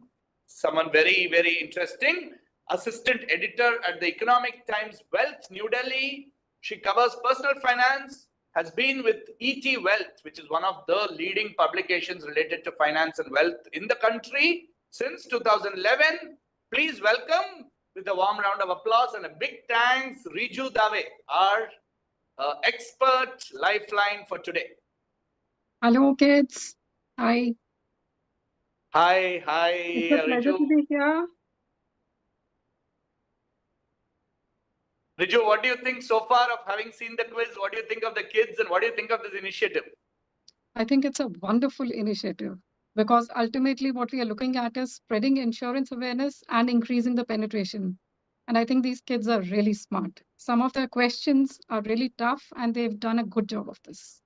someone very, very interesting. Assistant editor at the Economic Times Wealth, New Delhi. She covers personal finance, has been with ET Wealth, which is one of the leading publications related to finance and wealth in the country since 2011. Please welcome, with a warm round of applause and a big thanks, Riju Dave, our expert lifeline for today. Hello, kids. Hi. Hi, hi, It's a pleasure Riju. to be here. Riju, what do you think so far of having seen the quiz? What do you think of the kids and what do you think of this initiative? I think it's a wonderful initiative because ultimately what we are looking at is spreading insurance awareness and increasing the penetration. And I think these kids are really smart. Some of their questions are really tough and they've done a good job of this.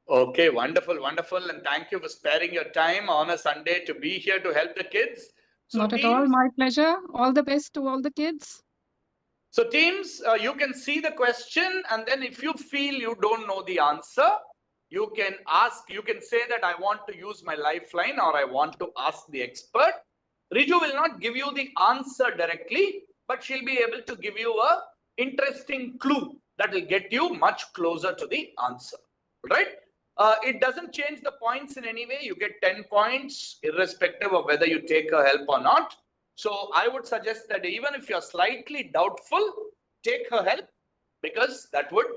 Okay, wonderful, wonderful. And thank you for sparing your time on a Sunday to be here to help the kids. So Not at all, my pleasure. All the best to all the kids. So teams, you can see the question, and then if you feel you don't know the answer, you can ask, you can say that I want to use my lifeline or I want to ask the expert. Riju will not give you the answer directly, but she'll be able to give you a interesting clue that will get you much closer to the answer, right? It doesn't change the points in any way. You get 10 points irrespective of whether you take her help or not. So I would suggest that even if you're slightly doubtful, take her help, because that would,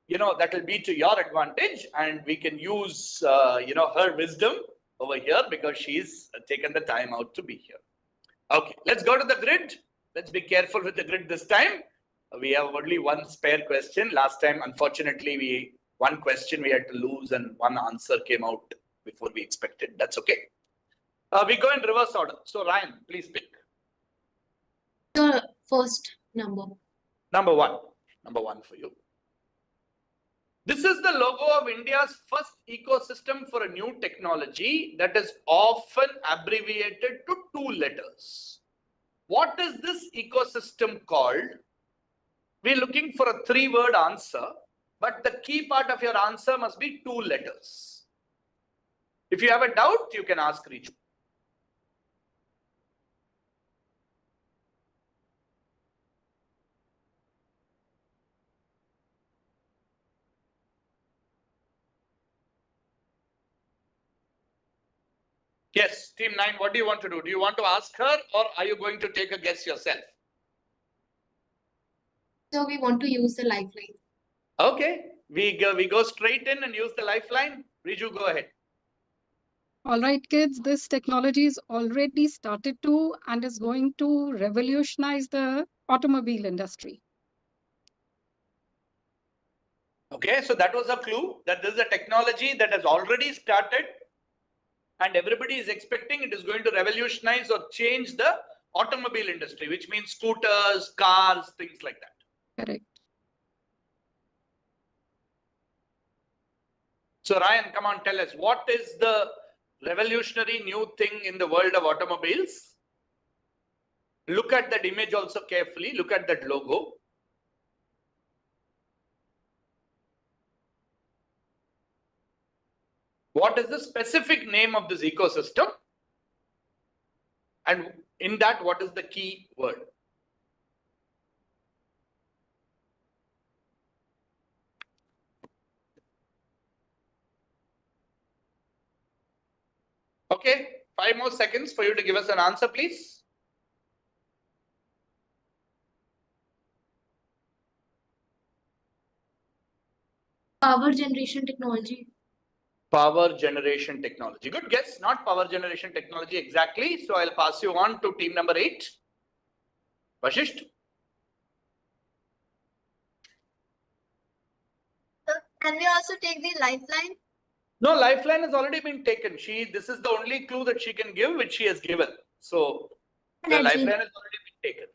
that will be to your advantage, and we can use, her wisdom over here because she's taken the time out to be here. Okay, let's go to the grid. Let's be careful with the grid this time. We have only one spare question. Last time, unfortunately, one question we had to lose and one answer came out before we expected. That's okay. We go in reverse order. So Ryan, please pick. The first number. Number one. Number one for you. This is the logo of India's first ecosystem for a new technology that is often abbreviated to 2 letters. What is this ecosystem called? We're looking for a 3-word answer, but the key part of your answer must be 2 letters. If you have a doubt, you can ask Riju. Yes, team 9, what do you want to do? Do you want to ask her or are you going to take a guess yourself? So we want to use the lifeline. Okay, we go straight in and use the lifeline. Riju, go ahead. All right, kids, this technology is already started to and is going to revolutionize the automobile industry. Okay, so that was a clue that this is a technology that has already started and everybody is expecting it is going to revolutionize or change the automobile industry, which means scooters, cars, things like that. Correct. So Ryan, come on, tell us, what is the revolutionary new thing in the world of automobiles? Look at that image also carefully. Look at that logo. What is the specific name of this ecosystem? And in that, what is the key word? Okay, 5 more seconds for you to give us an answer, please. Power generation technology. Power generation technology. Good guess, not power generation technology exactly. So I'll pass you on to team number 8. Vashisht. Can we also take the lifeline? No, lifeline has already been taken. This is the only clue that she can give, which she has given. So the Energy. lifeline has already been taken.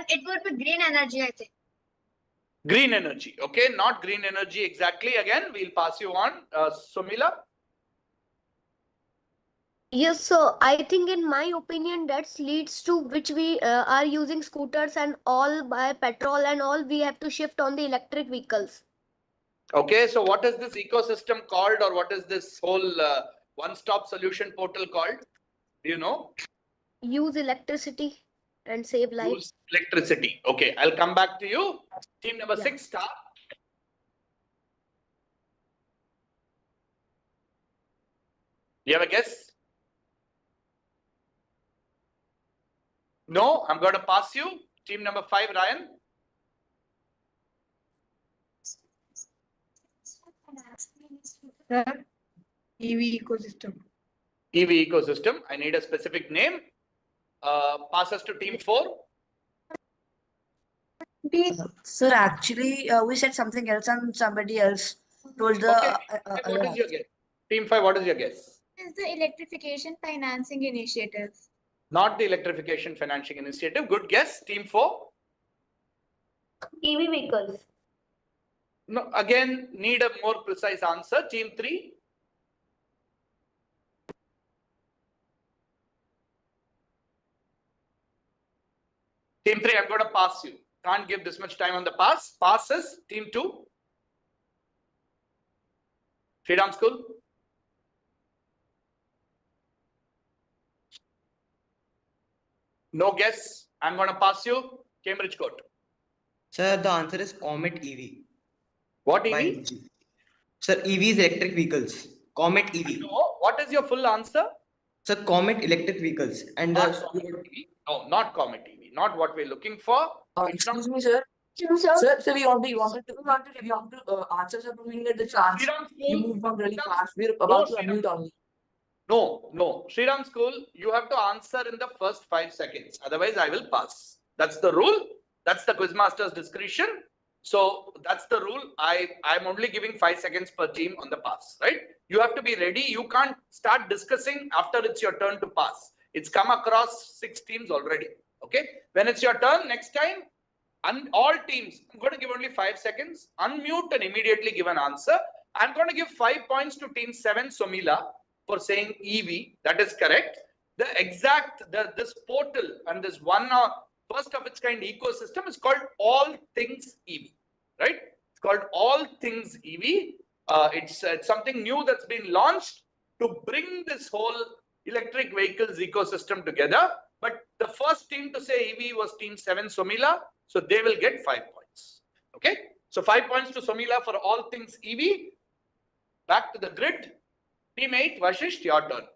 It would be green energy, I think. Green energy. Okay, not green energy exactly. Again, we'll pass you on. Somila. Yes, so I think in my opinion that leads to which we are using scooters and all by petrol and all we have to shift on the electric vehicles. Okay, so what is this ecosystem called, or what is this whole one-stop solution portal called? Do you know? Use electricity and save lives. Use electricity. Okay, I'll come back to you. Team number 6, start. You have a guess? No, I'm going to pass you. Team number 5, Ryan. EV ecosystem. EV ecosystem. I need a specific name. Pass us to team 4. Sir, actually, we said something else and somebody else told the. Okay. What is your guess? Team 5, what is your guess? Is the electrification financing initiative? Not the electrification financing initiative. Good guess. Team 4. EV vehicles. No, again, need a more precise answer. Team 3. Team 3, I'm going to pass you. Can't give this much time on the pass. Passes. Team 2. Freedom School. No guess. I'm going to pass you. Cambridge Court. Sir, the answer is Comet EV. What By EV? LG. Sir, EV is electric vehicles. Comet EV. No. What is your full answer? Sir, Comet electric vehicles. And Not the Comet EV. No, not Comet EV. Not what we're looking for. Excuse me, sir. Sir, we want to answer sir, but we need the chance. You moved on really fast. We're about to unmute only. No. Sriram School, you have to answer in the first 5 seconds. Otherwise, I will pass. That's the rule. That's the quizmaster's discretion. So that's the rule. I'm only giving 5 seconds per team on the pass, right? You have to be ready. You can't start discussing after it's your turn to pass. It's come across 6 teams already. Okay. When it's your turn next time, all teams, I'm going to give only 5 seconds. Unmute and immediately give an answer. I'm going to give 5 points to team 7, Somila, for saying EV. That is correct. This portal and this one first of its kind ecosystem is called All Things EV, right? It's called All Things EV. It's something new that's been launched to bring this whole electric vehicles ecosystem together. But the first team to say EV was team 7, Somila. So they will get 5 points. Okay. So 5 points to Somila for All Things EV. Back to the grid. Team 8, Vashisht, your turn.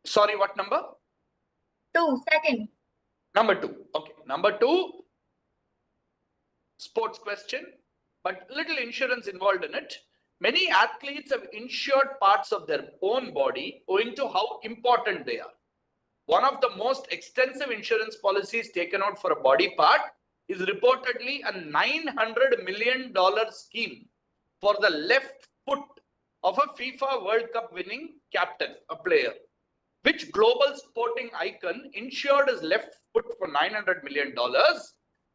Sorry, what number? Second. Number 2. Okay. Number 2, sports question, but little insurance involved in it. Many athletes have insured parts of their own body owing to how important they are. One of the most extensive insurance policies taken out for a body part is reportedly a $900 million scheme for the left foot of a FIFA World Cup winning captain, a player. Which global sporting icon insured his left foot for $900 million?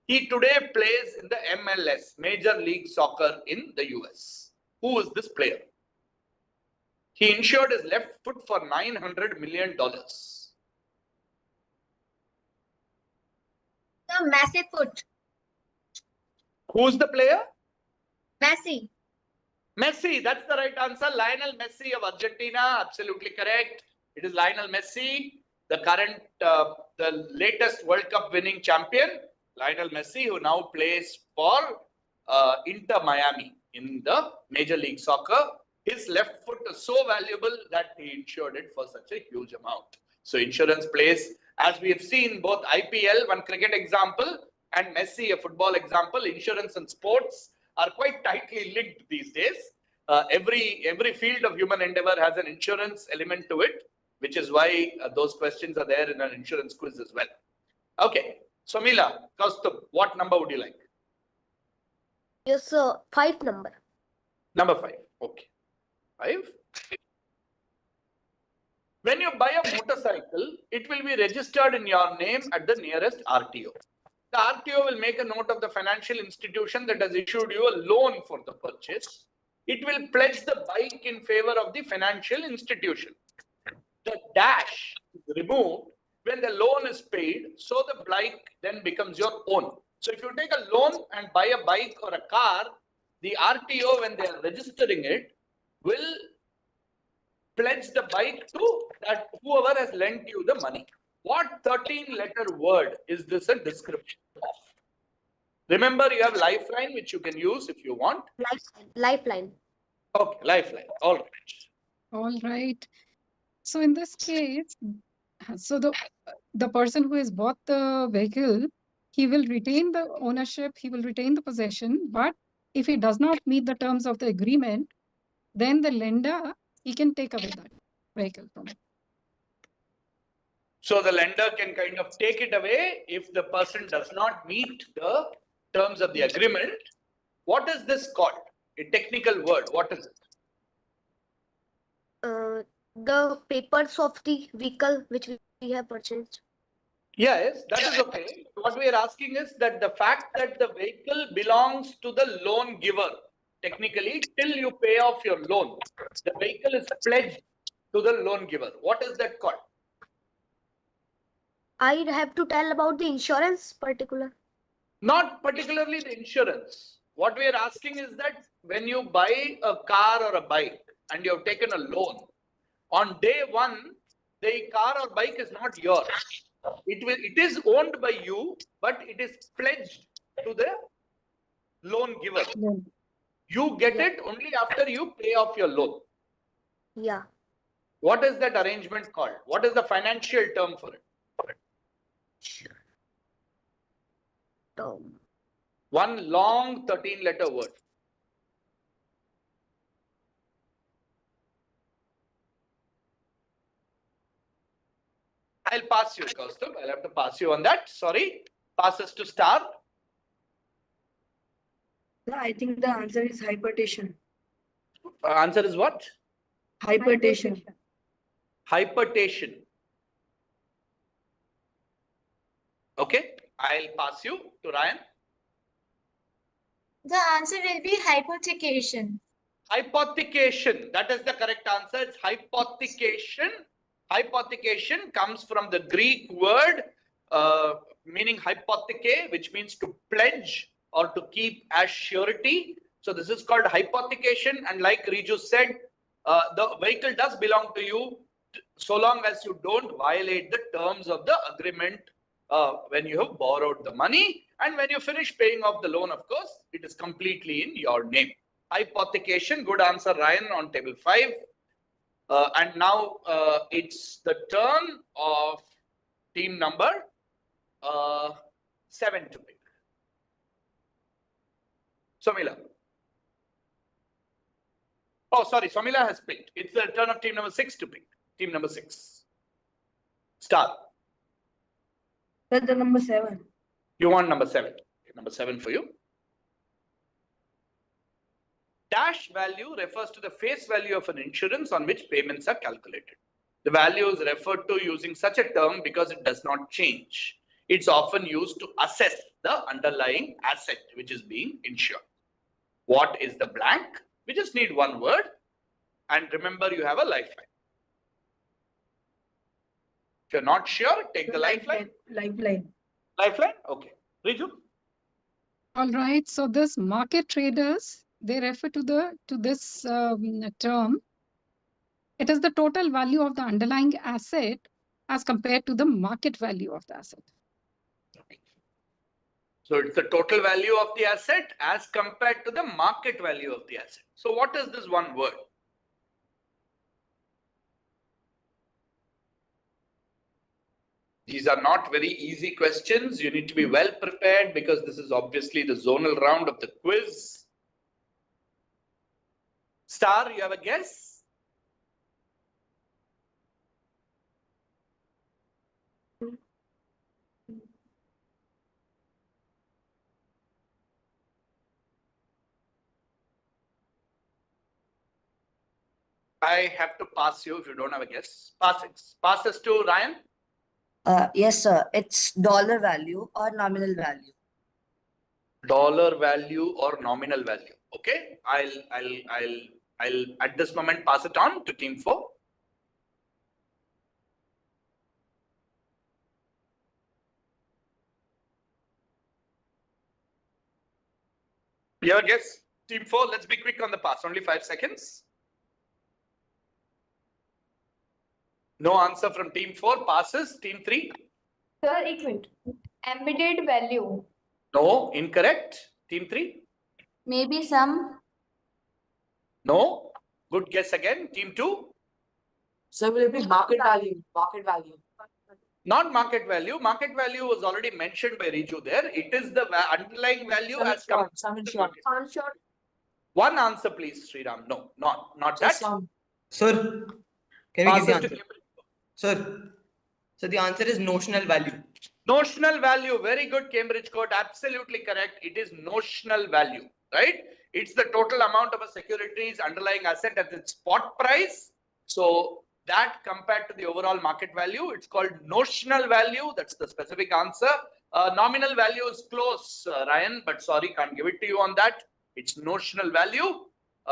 He today plays in the MLS, Major League Soccer in the US. Who is this player? He insured his left foot for $900 million. The Messi foot. Who's the player? Messi. Messi, that's the right answer. Lionel Messi of Argentina, absolutely correct. It is Lionel Messi, the current, the latest World Cup winning champion, Lionel Messi, who now plays for Inter Miami in the Major League Soccer. His left foot is so valuable that he insured it for such a huge amount. So insurance plays, as we have seen, both IPL, one cricket example, and Messi, a football example. Insurance and sports are quite tightly linked these days. Every field of human endeavor has an insurance element to it, which is why those questions are there in an insurance quiz as well. Okay, so Mila, Kaustubh, what number would you like? Yes, sir. 5 number. Number 5. Okay. 5. When you buy a motorcycle, it will be registered in your name at the nearest RTO. The RTO will make a note of the financial institution that has issued you a loan for the purchase. It will pledge the bike in favor of the financial institution. The dash is removed when the loan is paid, so the bike then becomes your own. So if you take a loan and buy a bike or a car, the RTO, when they are registering it, will pledge the bike to that whoever has lent you the money. What 13-letter word is this a description of? Remember, you have lifeline, which you can use if you want. Lifeline. Okay, lifeline. All right. All right. So in this case, so the person who has bought the vehicle, he will retain the ownership, he will retain the possession, but if he does not meet the terms of the agreement, then the lender, he can take away that vehicle from him. So the lender can kind of take it away if the person does not meet the terms of the agreement. What is this called? A technical word. What is it? The papers of the vehicle which we have purchased. Yes, that is okay. What we are asking is that the fact that the vehicle belongs to the loan giver, technically, till you pay off your loan, the vehicle is pledged to the loan giver. What is that called? I have to tell about the insurance particular. Not particularly the insurance. What we are asking is that when you buy a car or a bike and you have taken a loan, on day 1, the car or bike is not yours. It is owned by you, but it is pledged to the loan giver. You get it only after you pay off your loan. Yeah. What is that arrangement called? What is the financial term for it? One long 13-letter word. I'll pass you, Kaustubh. I'll have to pass you on that. Sorry. Passes to Star. I think the answer is hypertension. Answer is what? Hypertension. Hypertension. Okay. I'll pass you to Ryan. The answer will be hypothecation. Hypothecation. That is the correct answer. It's hypothecation. Hypothecation comes from the Greek word meaning hypotheke, which means to pledge or to keep as surety. So this is called hypothecation. And like Riju said, the vehicle does belong to you so long as you don't violate the terms of the agreement when you have borrowed the money. And when you finish paying off the loan, of course, it is completely in your name. Hypothecation. Good answer, Ryan, on table 5. And now it's the turn of team number 7 to pick. Somila. Oh, sorry, Somila has picked. It's the turn of team number 6 to pick. Team number 6. Star. That's the number 7. You want number 7. Okay, number 7 for you. Dash value refers to the face value of an insurance on which payments are calculated. The value is referred to using such a term because it does not change. It's often used to assess the underlying asset which is being insured. What is the blank? We just need one word. And remember, you have a lifeline. If you're not sure, take the lifeline. Lifeline. Lifeline? Okay. Riju? All right. So this market traders, they refer to this term. It is the total value of the underlying asset as compared to the market value of the asset. So it's the total value of the asset as compared to the market value of the asset. So what is this one word? These are not very easy questions. You need to be well prepared because this is obviously the zonal round of the quiz. Star, you have a guess? I have to pass you if you don't have a guess. Pass it. Pass this to Ryan. Yes, sir. It's dollar value or nominal value. Dollar value or nominal value. Okay. I'll at this moment pass it on to team 4. Your guess, team 4. Let's be quick on the pass. Only 5 seconds. No answer from team 4. Passes. Team 3. Sir, एक minute. Embedded value. No, incorrect. Team 3. Maybe some. No. Good guess again. Team 2. So will it be market value? Market value. Not market value. Market value was already mentioned by Riju there. It is the underlying value as compared to the market. One answer, please, Sriram. No, not that. Sir, can we give the answer? Sir, so the answer is notional value. Notional value. Very good, Cambridge Court. Absolutely correct. It is notional value, right? It's the total amount of a security's underlying asset at its spot price. So that compared to the overall market value, it's called notional value. That's the specific answer. Nominal value is close, Ryan, but sorry, can't give it to you on that. It's notional value.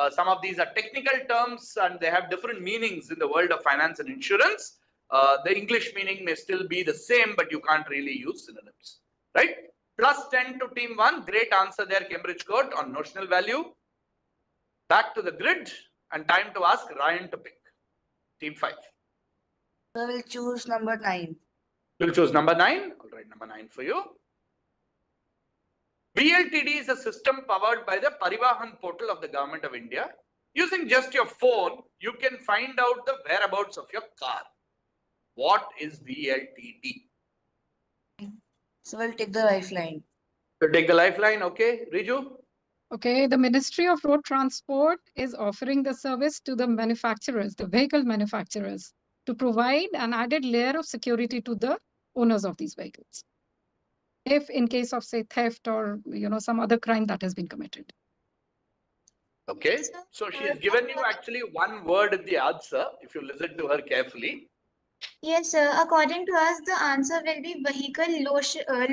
Some of these are technical terms and they have different meanings in the world of finance and insurance. The English meaning may still be the same, but you can't really use synonyms, right? Plus 10 to team 1. Great answer there, Cambridge Court, on notional value. Back to the grid and time to ask Ryan to pick. Team 5. So we'll choose number 9. You'll choose number 9. All right, number 9 for you. VLTD is a system powered by the Parivahan portal of the Government of India. Using just your phone, you can find out the whereabouts of your car. What is VLTD? So we'll take the lifeline. So take the lifeline, okay, Riju? Okay, the Ministry of Road Transport is offering the service to the manufacturers, the vehicle manufacturers, to provide an added layer of security to the owners of these vehicles, if in case of, say, theft or some other crime that has been committed. Okay, so she has given you actually one word in the answer, if you listen to her carefully. Yes, sir. According to us, the answer will be vehicle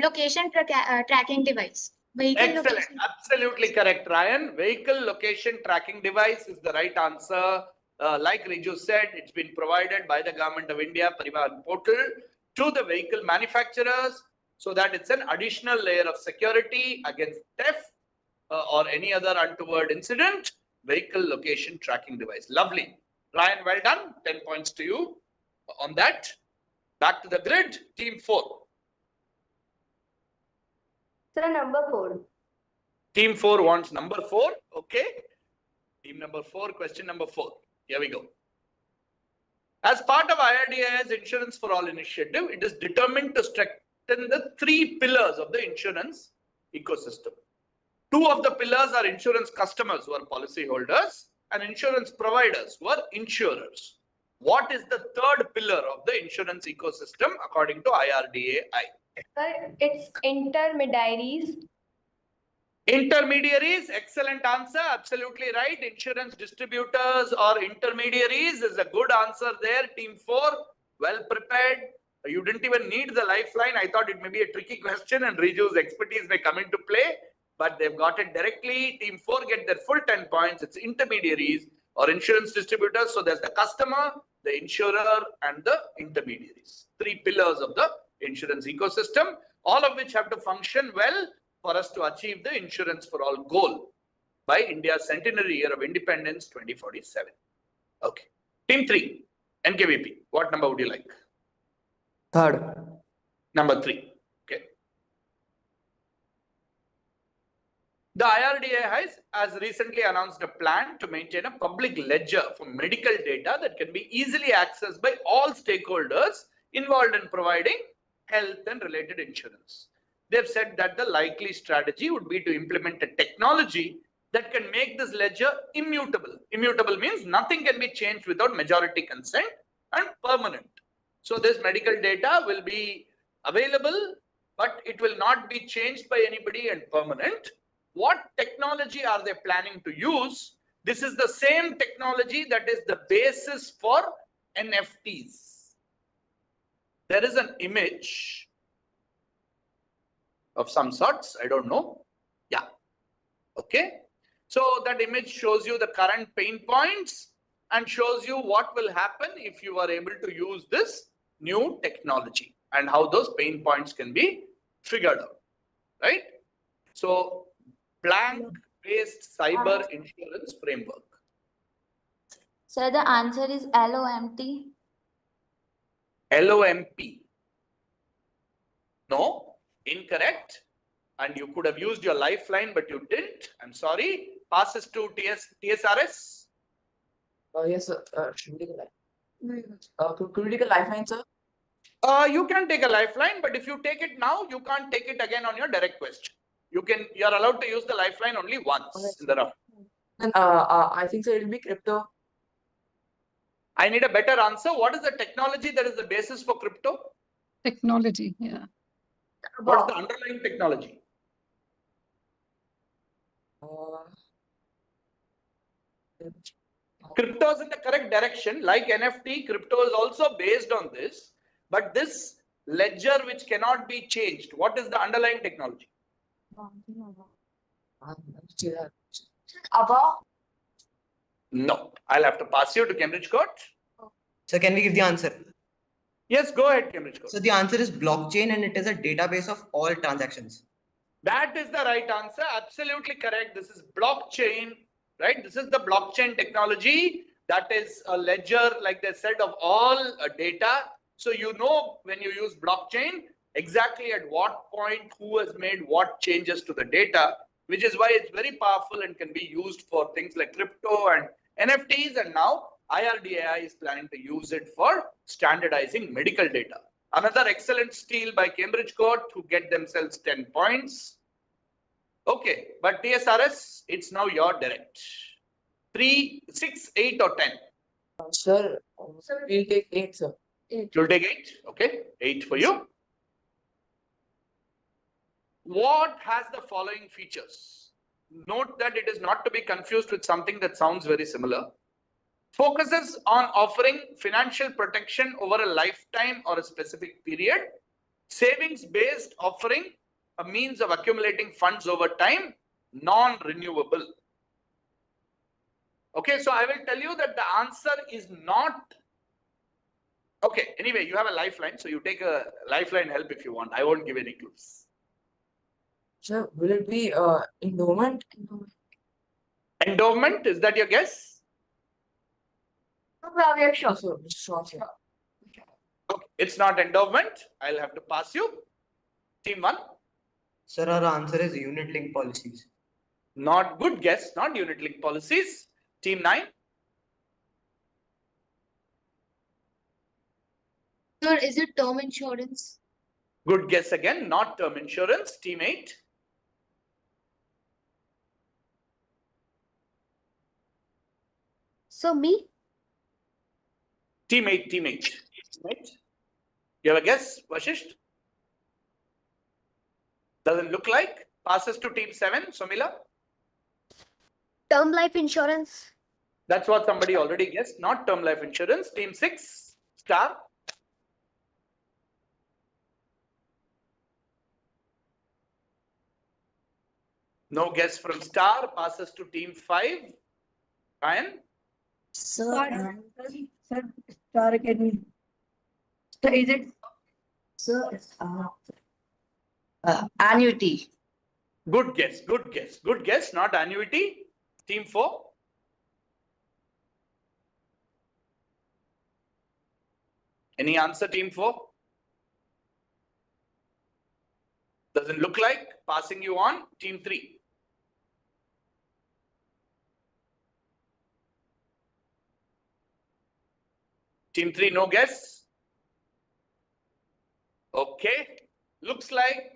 location tracking device. Excellent. Absolutely correct, Ryan. Vehicle location tracking device is the right answer. Like Riju said, it's been provided by the Government of India Parivahan portal to the vehicle manufacturers so that it's an additional layer of security against theft or any other untoward incident. Vehicle location tracking device. Lovely. Ryan, well done. 10 points to you on that. Back to the grid. Team 4. Sir, number 4. Team 4 wants number 4. Okay. Team number 4, question number 4. Here we go. As part of IRDAI's Insurance for All initiative, it is determined to strengthen the 3 pillars of the insurance ecosystem. 2 of the pillars are insurance customers, who are policyholders, and insurance providers, who are insurers. What is the 3rd pillar of the insurance ecosystem according to IRDAI? It's intermediaries. Intermediaries, excellent answer, absolutely right. Insurance distributors or intermediaries is a good answer there. Team 4, well prepared. You didn't even need the lifeline. I thought it may be a tricky question and Riju's expertise may come into play, but they've got it directly. Team 4 get their full 10 points. It's intermediaries or insurance distributors. So there's the customer, the insurer, and the intermediaries. 3 pillars of the insurance ecosystem, all of which have to function well for us to achieve the insurance for all goal by India's centenary year of independence 2047. Okay. Team 3, NKVP. What number would you like? 3rd. Number 3. Okay. The IRDA has recently announced a plan to maintain a public ledger for medical data that can be easily accessed by all stakeholders involved in providing health and related insurance. They've said that the likely strategy would be to implement a technology that can make this ledger immutable. Immutable means nothing can be changed without majority consent, and permanent. So this medical data will be available, but it will not be changed by anybody, and permanent. What technology are they planning to use? This is the same technology that is the basis for NFTs. There is an image of some sorts, I don't know. Yeah. Okay. So that image shows you the current pain points and shows you what will happen if you are able to use this new technology and how those pain points can be figured out, right? So blank-based cyber insurance framework. So the answer is LOMT. LOMP. No, incorrect. And you could have used your lifeline, but you didn't. I'm sorry. Passes to TSRS. Yes, sir. Could you take a lifeline, sir? You can take a lifeline, but if you take it now, you can't take it again on your direct question. You're allowed to use the lifeline only once in the round. Then I think so it'll be crypto. I need a better answer. What is the technology that is the basis for crypto? Technology, yeah. What is the underlying technology? Crypto is in the correct direction. Like NFT, crypto is also based on this. But this ledger which cannot be changed, what is the underlying technology? No. I'll have to pass you to Cambridge Court. So can we give the answer? Yes, go ahead, Cambridge Court. So the answer is blockchain, and it is a database of all transactions. That is the right answer. Absolutely correct. This is blockchain, right? This is the blockchain technology. That is a ledger, like they said, of all data. So you know when you use blockchain, exactly at what point, who has made what changes to the data, which is why it's very powerful and can be used for things like crypto and NFTs. And now IRDAI is planning to use it for standardizing medical data. Another excellent steal by Cambridge Court, who get themselves 10 points. Okay, but TSRS, it's now your direct. 3, 6, 8 or 10? Sir, we'll take 8, sir. 8. You'll take 8? Okay, 8 for you. What has the following features? Note that it is not to be confused with something that sounds very similar. Focuses on offering financial protection over a lifetime or a specific period. Savings-based offering, a means of accumulating funds over time, non-renewable. Okay, so I will tell you that the answer is not. Okay, anyway, you have a lifeline, so you take a lifeline help if you want. I won't give any clues. Sir, will it be endowment? Endowment, is that your guess? No, sure. Sure. Okay, it's not endowment. I'll have to pass you. Team 1. Sir, our answer is unit-linked policies. Not good guess, not unit-linked policies. Team 9. Sir, is it term insurance? Good guess again, not term insurance. Team 8. So me? Team 8, team 8. Team 8. You have a guess, Vashisht? Doesn't look like. Passes to team 7, Somila. Term life insurance. That's what somebody already guessed, not term life insurance. Team 6, Star. No guess from Star. Passes to team 5. Ryan. Sir, Star Academy. So is it? Sir, it's annuity. Good guess, good guess, good guess. Not annuity. Team 4. Any answer, team 4? Doesn't look like. Passing you on. Team 3. Team 3, no guess. Okay. Looks like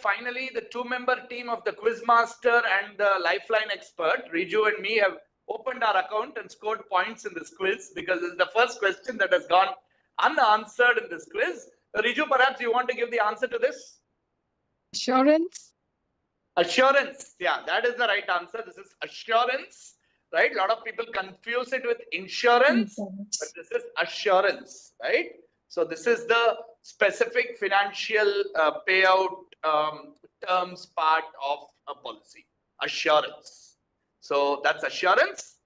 finally the 2-member team of the Quizmaster and the Lifeline expert, Riju and me, have opened our account and scored points in this quiz because it's the first question that has gone unanswered in this quiz. Riju, perhaps you want to give the answer to this? Assurance. Assurance. Yeah, that is the right answer. This is assurance, right? A lot of people confuse it with insurance, but this is assurance, right? So this is the specific financial payout terms part of a policy, assurance. So that's assurance.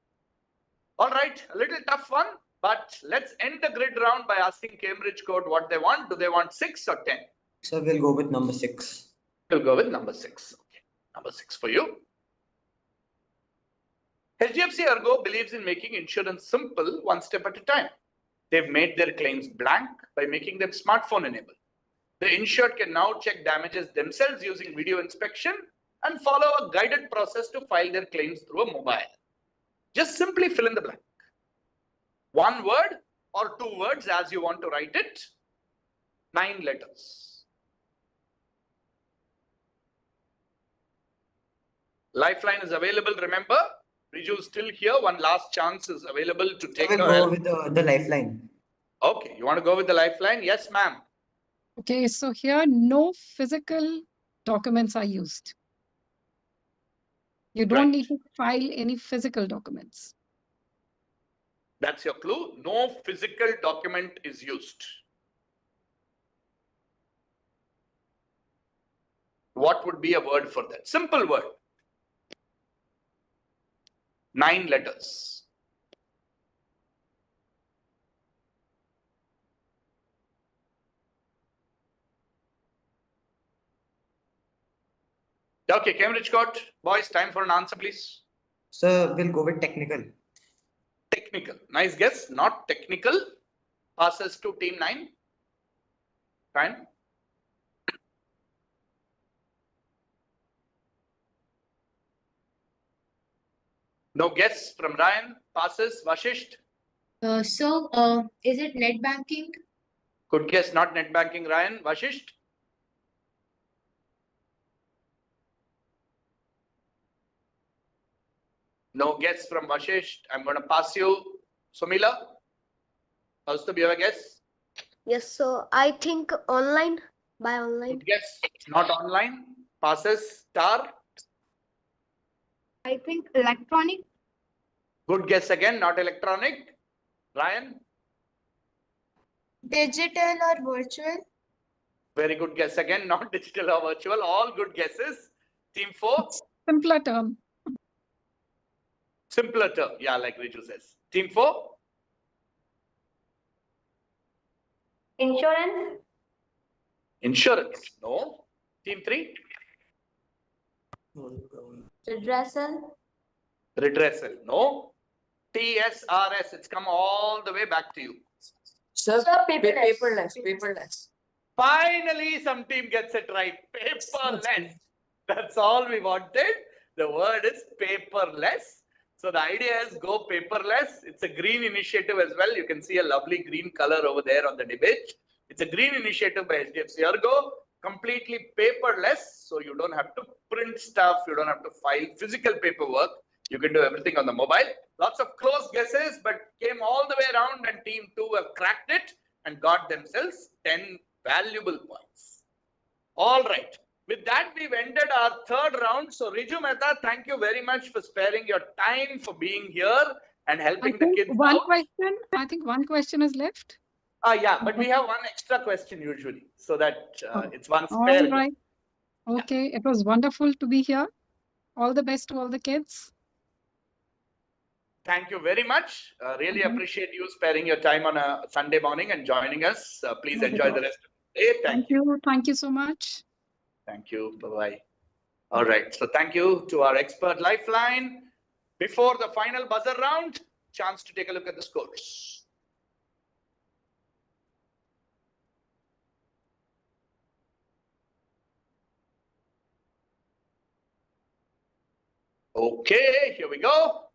All right, a little tough one, but let's end the grid round by asking Cambridge Code what they want. Do they want 6 or 10? So we'll go with number 6. We'll go with number 6. Okay, number 6 for you. HDFC ERGO believes in making insurance simple, one step at a time. They've made their claims blank by making them smartphone enabled. The insured can now check damages themselves using video inspection and follow a guided process to file their claims through a mobile. Just simply fill in the blank. 1 word or 2 words as you want to write it. 9 letters. Lifeline is available, remember. Riju is still here. One last chance is available to take We'll go with the lifeline. Okay, you want to go with the lifeline? Yes, ma'am. Okay, so here no physical documents are used. You don't need to file any physical documents. That's your clue. No physical document is used. What would be a word for that? Simple word. 9 letters. Okay, Cambridge Court. Boys, time for an answer, please. So we'll go with technical. Technical. Nice guess. Not technical. Passes to team 9. Fine. No guess from Ryan. Passes. Vashisht. So, is it net banking? Good guess. Not net banking. Ryan. Vashisht. No guess from Vashisht. I'm going to pass you. Somila. Also, do you have a guess? Yes, so I think online, by online. Good guess. Not online. Passes. Star. I think electronic. Good guess again. Not electronic. Ryan. Digital or virtual? Very good guess again. Not digital or virtual. All good guesses. Team 4. Simpler term. Simpler term. Yeah, like Riju says. Team 4. Insurance. Insurance. No. Team 3. Redressal. Redressal. No. TSRS. It's come all the way back to you. Sir, paperless. Finally, some team gets it right. Paperless. That's all we wanted. The word is paperless. So the idea is go paperless. It's a green initiative as well. You can see a lovely green color over there on the image. It's a green initiative by HDFC ERGO, completely paperless. So you don't have to print stuff. You don't have to file physical paperwork. You can do everything on the mobile. Lots of close guesses, but came all the way around, and team 2 have cracked it and got themselves 10 valuable points. All right. With that, we've ended our third round. So Riju Mehta, thank you very much for sparing your time, for being here and helping the kids out. I think one question is left. Yeah, but we have one extra question usually, so that it's one spare. All right. Okay, it was wonderful to be here. All the best to all the kids. Thank you very much. Really appreciate you sparing your time on a Sunday morning and joining us. Please enjoy the rest of the day. Thank you. Thank you so much. Thank you. Bye-bye. All right. So thank you to our expert lifeline. Before the final buzzer round, chance to take a look at the scores. Okay, here we go.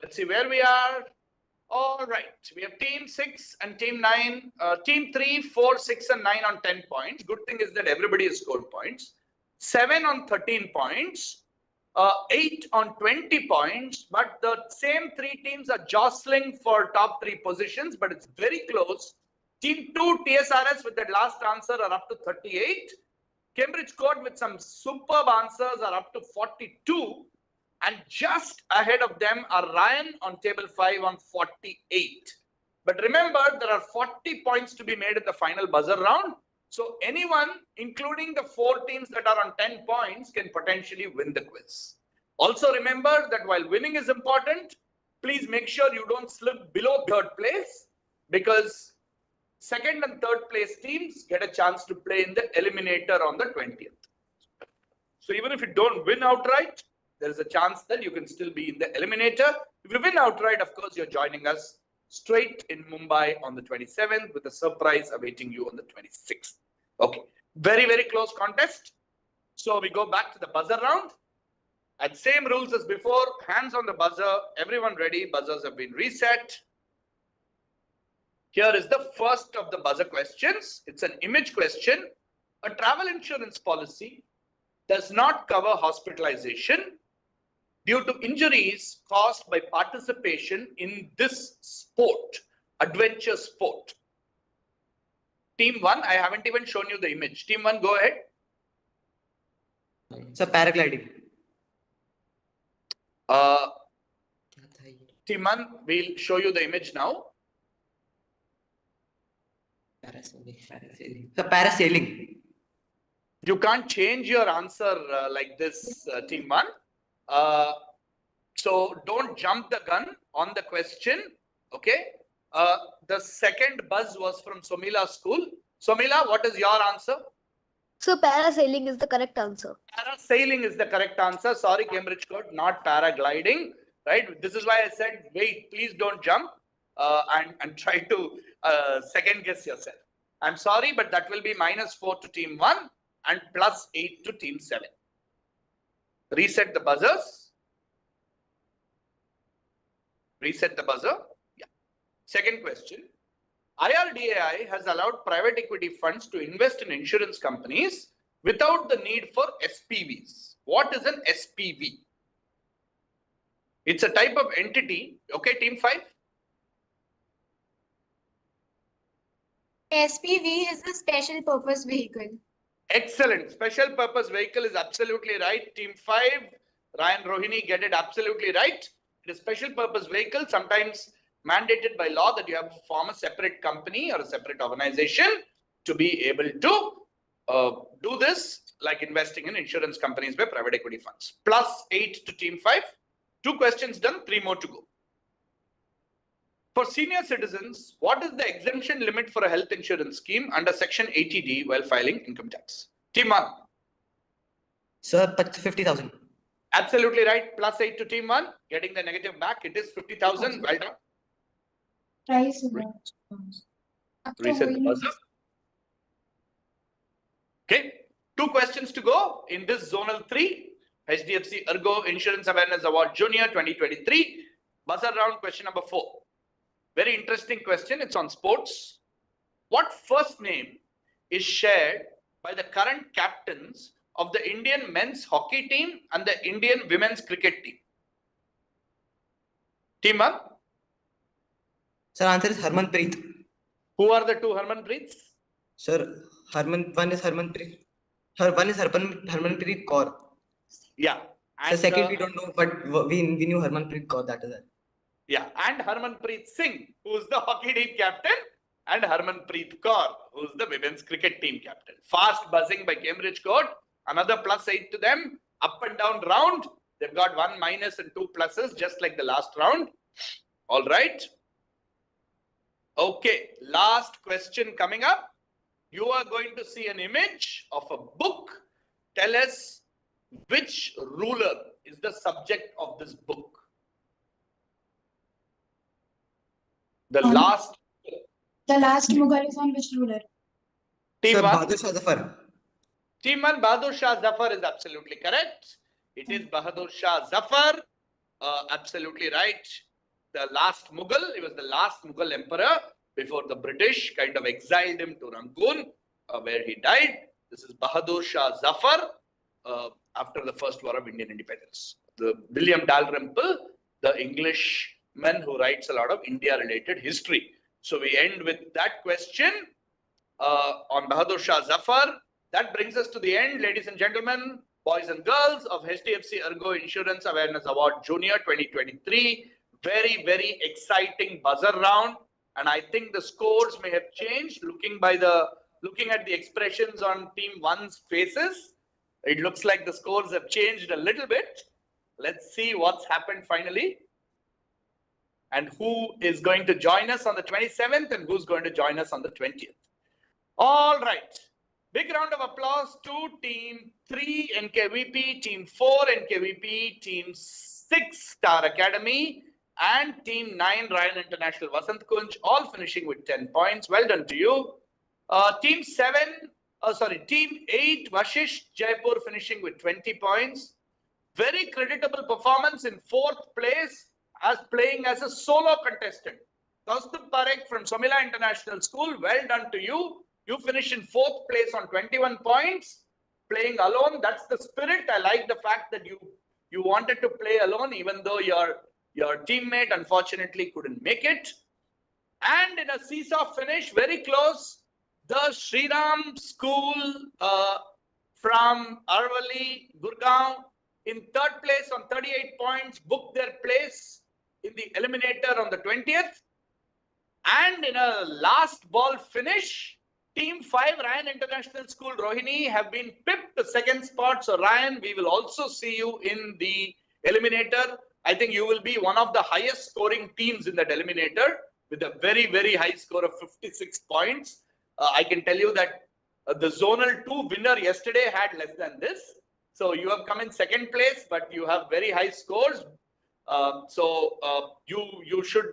Let's see where we are. All right, we have team 6 and team 9, team 3, 4, 6 and 9 on 10 points. Good thing is that everybody has scored points. 7 on 13 points, 8 on 20 points, but the same 3 teams are jostling for top 3 positions, but it's very close. Team 2 TSRS with that last answer are up to 38. Cambridge Court with some superb answers are up to 42. And just ahead of them are Ryan on table 5 on 48. But remember, there are 40 points to be made in the final buzzer round. So anyone, including the 4 teams that are on 10 points, can potentially win the quiz. Also remember that while winning is important, please make sure you don't slip below 3rd place, because 2nd and 3rd place teams get a chance to play in the eliminator on the 20th. So even if you don't win outright, there is a chance that you can still be in the eliminator. If you win outright, of course, you're joining us straight in Mumbai on the 27th with a surprise awaiting you on the 26th. Okay, very, very close contest. So we go back to the buzzer round. And same rules as before, hands on the buzzer, everyone ready, buzzers have been reset. Here is the first of the buzzer questions. It's an image question. A travel insurance policy does not cover hospitalization due to injuries caused by participation in this sport, adventure sport. Team 1, I haven't even shown you the image. Team 1, go ahead. So paragliding. Team 1, we'll show you the image now. Parasailing. So parasailing. You can't change your answer like this, Team 1. So don't jump the gun on the question. Okay. The second buzz was from Somila School. Somila, what is your answer? So parasailing is the correct answer. Parasailing is the correct answer. Sorry, Cambridge Court, not paragliding. Right. This is why I said, wait, please don't jump and try to second guess yourself. I'm sorry, but that will be -4 to Team 1 and +8 to Team 7. Reset the buzzers. Reset the buzzer. Yeah. Second question. IRDAI has allowed private equity funds to invest in insurance companies without the need for SPVs. What is an SPV? It's a type of entity. Okay, Team 5. SPV is a special purpose vehicle. Excellent. Special purpose vehicle is absolutely right. Team 5, Ryan, Rohini, get it absolutely right. It is special purpose vehicle, sometimes mandated by law that you have to form a separate company or a separate organization to be able to do this, like investing in insurance companies by private equity funds. +8 to Team 5. 2 questions done, 3 more to go. For senior citizens, what is the exemption limit for a health insurance scheme under Section 80D while filing income tax? Team 1. Sir, 50,000. Absolutely right. +8 to Team 1. Getting the negative back. It is 50,000. Well done. Reset the buzzer. Okay. 2 questions to go in this zonal 3. HDFC ERGO Insurance Awareness Award Junior 2023. Buzzer round question number 4. Very interesting question. It's on sports. What first name is shared by the current captains of the Indian men's hockey team and the Indian women's cricket team? Team 1? Sir, answer is Harmanpreet. Who are the two Harmanpreets? Sir, one is Harmanpreet. One is Harmanpreet Kaur. Yeah. And the second we don't know, but we knew Harmanpreet Kaur, that is it. Yeah, and Harmanpreet Singh, who's the hockey team captain, and Harmanpreet Kaur, who's the women's cricket team captain. Fast buzzing by Cambridge Court. Another +8 to them. Up and down round. They've got 1 minus and 2 pluses, just like the last round. All right. Okay, last question coming up. You are going to see an image of a book. Tell us which ruler is the subject of this book. The last Mughal is on which ruler? Team Sir, 1. Bahadur Shah Zafar. Team 1, Bahadur Shah Zafar is absolutely correct. It is Bahadur Shah Zafar. Absolutely right. The last Mughal, he was the last Mughal emperor before the British kind of exiled him to Rangoon, where he died. This is Bahadur Shah Zafar after the First War of Indian Independence. The William Dalrymple, the Englishman who writes a lot of India-related history. So we end with that question on Bahadur Shah Zafar. That brings us to the end, ladies and gentlemen, boys and girls of HDFC ERGO Insurance Awareness Award Junior 2023. Very, very exciting buzzer round. And I think the scores may have changed looking at the expressions on Team 1's faces. It looks like the scores have changed a little bit. Let's see what's happened finally. And who is going to join us on the 27th and who's going to join us on the 20th. All right. Big round of applause to Team 3 NKVP, Team 4 NKVP, Team 6 Star Academy, and Team 9 Ryan International Vasant Kunj, all finishing with 10 points. Well done to you. Team 8 Vashish Jaipur finishing with 20 points. Very creditable performance in 4th place as playing as a solo contestant. Kaustubh Parekh from Somila International School, well done to you. You finish in 4th place on 21 points. Playing alone, that's the spirit. I like the fact that you wanted to play alone even though your teammate unfortunately couldn't make it. And in a seesaw finish, very close, the Shriram School from Arvali, Gurgaon, in 3rd place on 38 points, booked their place in the eliminator on the 20th. And in a last ball finish, Team 5 Ryan International School Rohini have been pipped to 2nd spot. So Ryan, we will also see you in the eliminator. I think you will be one of the highest scoring teams in that eliminator with a very, very high score of 56 points. I can tell you that the Zonal 2 winner yesterday had less than this. So you have come in 2nd place, but you have very high scores. You should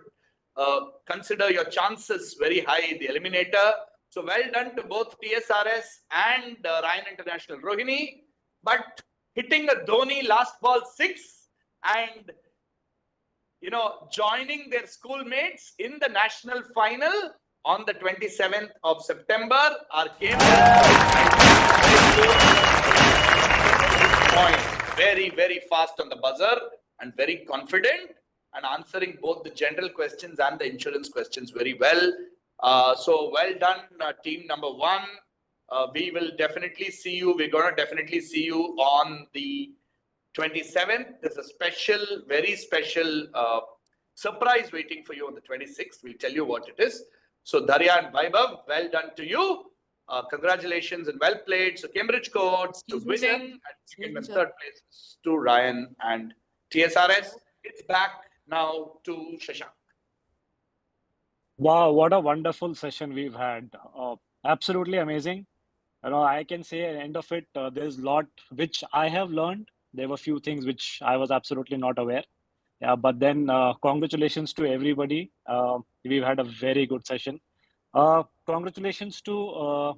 consider your chances very high in the eliminator. So well done to both TSRS and Ryan International Rohini. But hitting a Dhoni last ball 6 and joining their schoolmates in the national final on the 27th of September are very, very fast on the buzzer and very confident and answering both the general questions and the insurance questions very well. So well done, team number 1. We will definitely see you. We're going to definitely see you on the 27th. There's a special, very special surprise waiting for you on the 26th. We'll tell you what it is. So Darya and Vaibhav, well done to you. Congratulations and well played. So Cambridge Courts to winning and 2nd and 3rd places to Ryan and TSRS. It's back now to Shashank. Wow, what a wonderful session we've had. Absolutely amazing. I can say at the end of it, there's a lot which I have learned. There were a few things which I was absolutely not aware. Yeah, but then congratulations to everybody. We've had a very good session. Congratulations to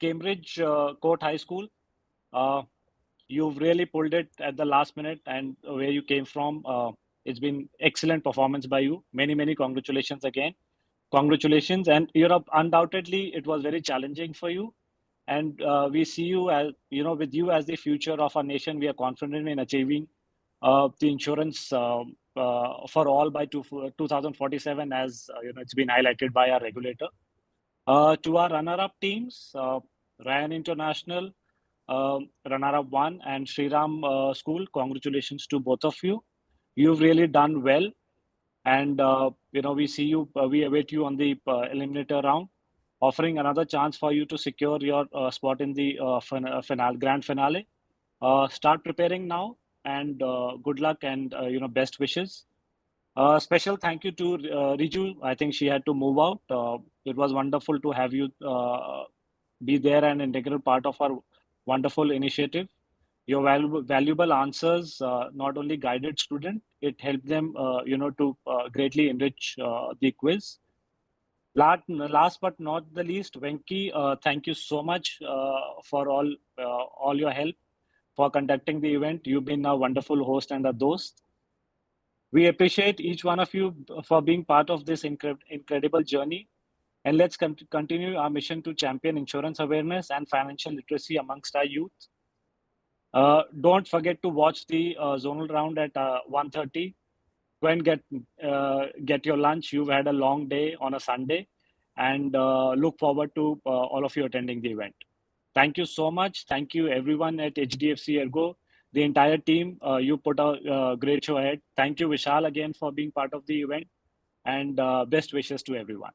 Cambridge Court High School. You've really pulled it at the last minute, and where you came from, it's been excellent performance by you. Many congratulations again. Congratulations, and Europe, undoubtedly it was very challenging for you, and we see you as, with you as the future of our nation. We are confident in achieving the insurance for all by 2047, as it's been highlighted by our regulator. To our runner-up teams, Ryan International, runner-up 1, and Shriram School, congratulations to both of you. You've really done well, and we see you. We await you on the eliminator round, offering another chance for you to secure your spot in the grand finale. Start preparing now, and good luck, and best wishes. Special thank you to Riju. I think she had to move out. It was wonderful to have you be there, and integral part of our wonderful initiative. Your valuable answers not only guided student, it helped them to greatly enrich the quiz. Last but not the least, Venki, thank you so much for all your help for conducting the event. You've been a wonderful host and a dost. We appreciate each one of you for being part of this incredible journey. And let's continue our mission to champion insurance awareness and financial literacy amongst our youth. Don't forget to watch the zonal round at 1:30. Go and get your lunch. You've had a long day on a Sunday, and look forward to all of you attending the event. Thank you so much. Thank you everyone at HDFC ERGO, the entire team. You put a great show ahead. Thank you, Vishal, again for being part of the event, and best wishes to everyone.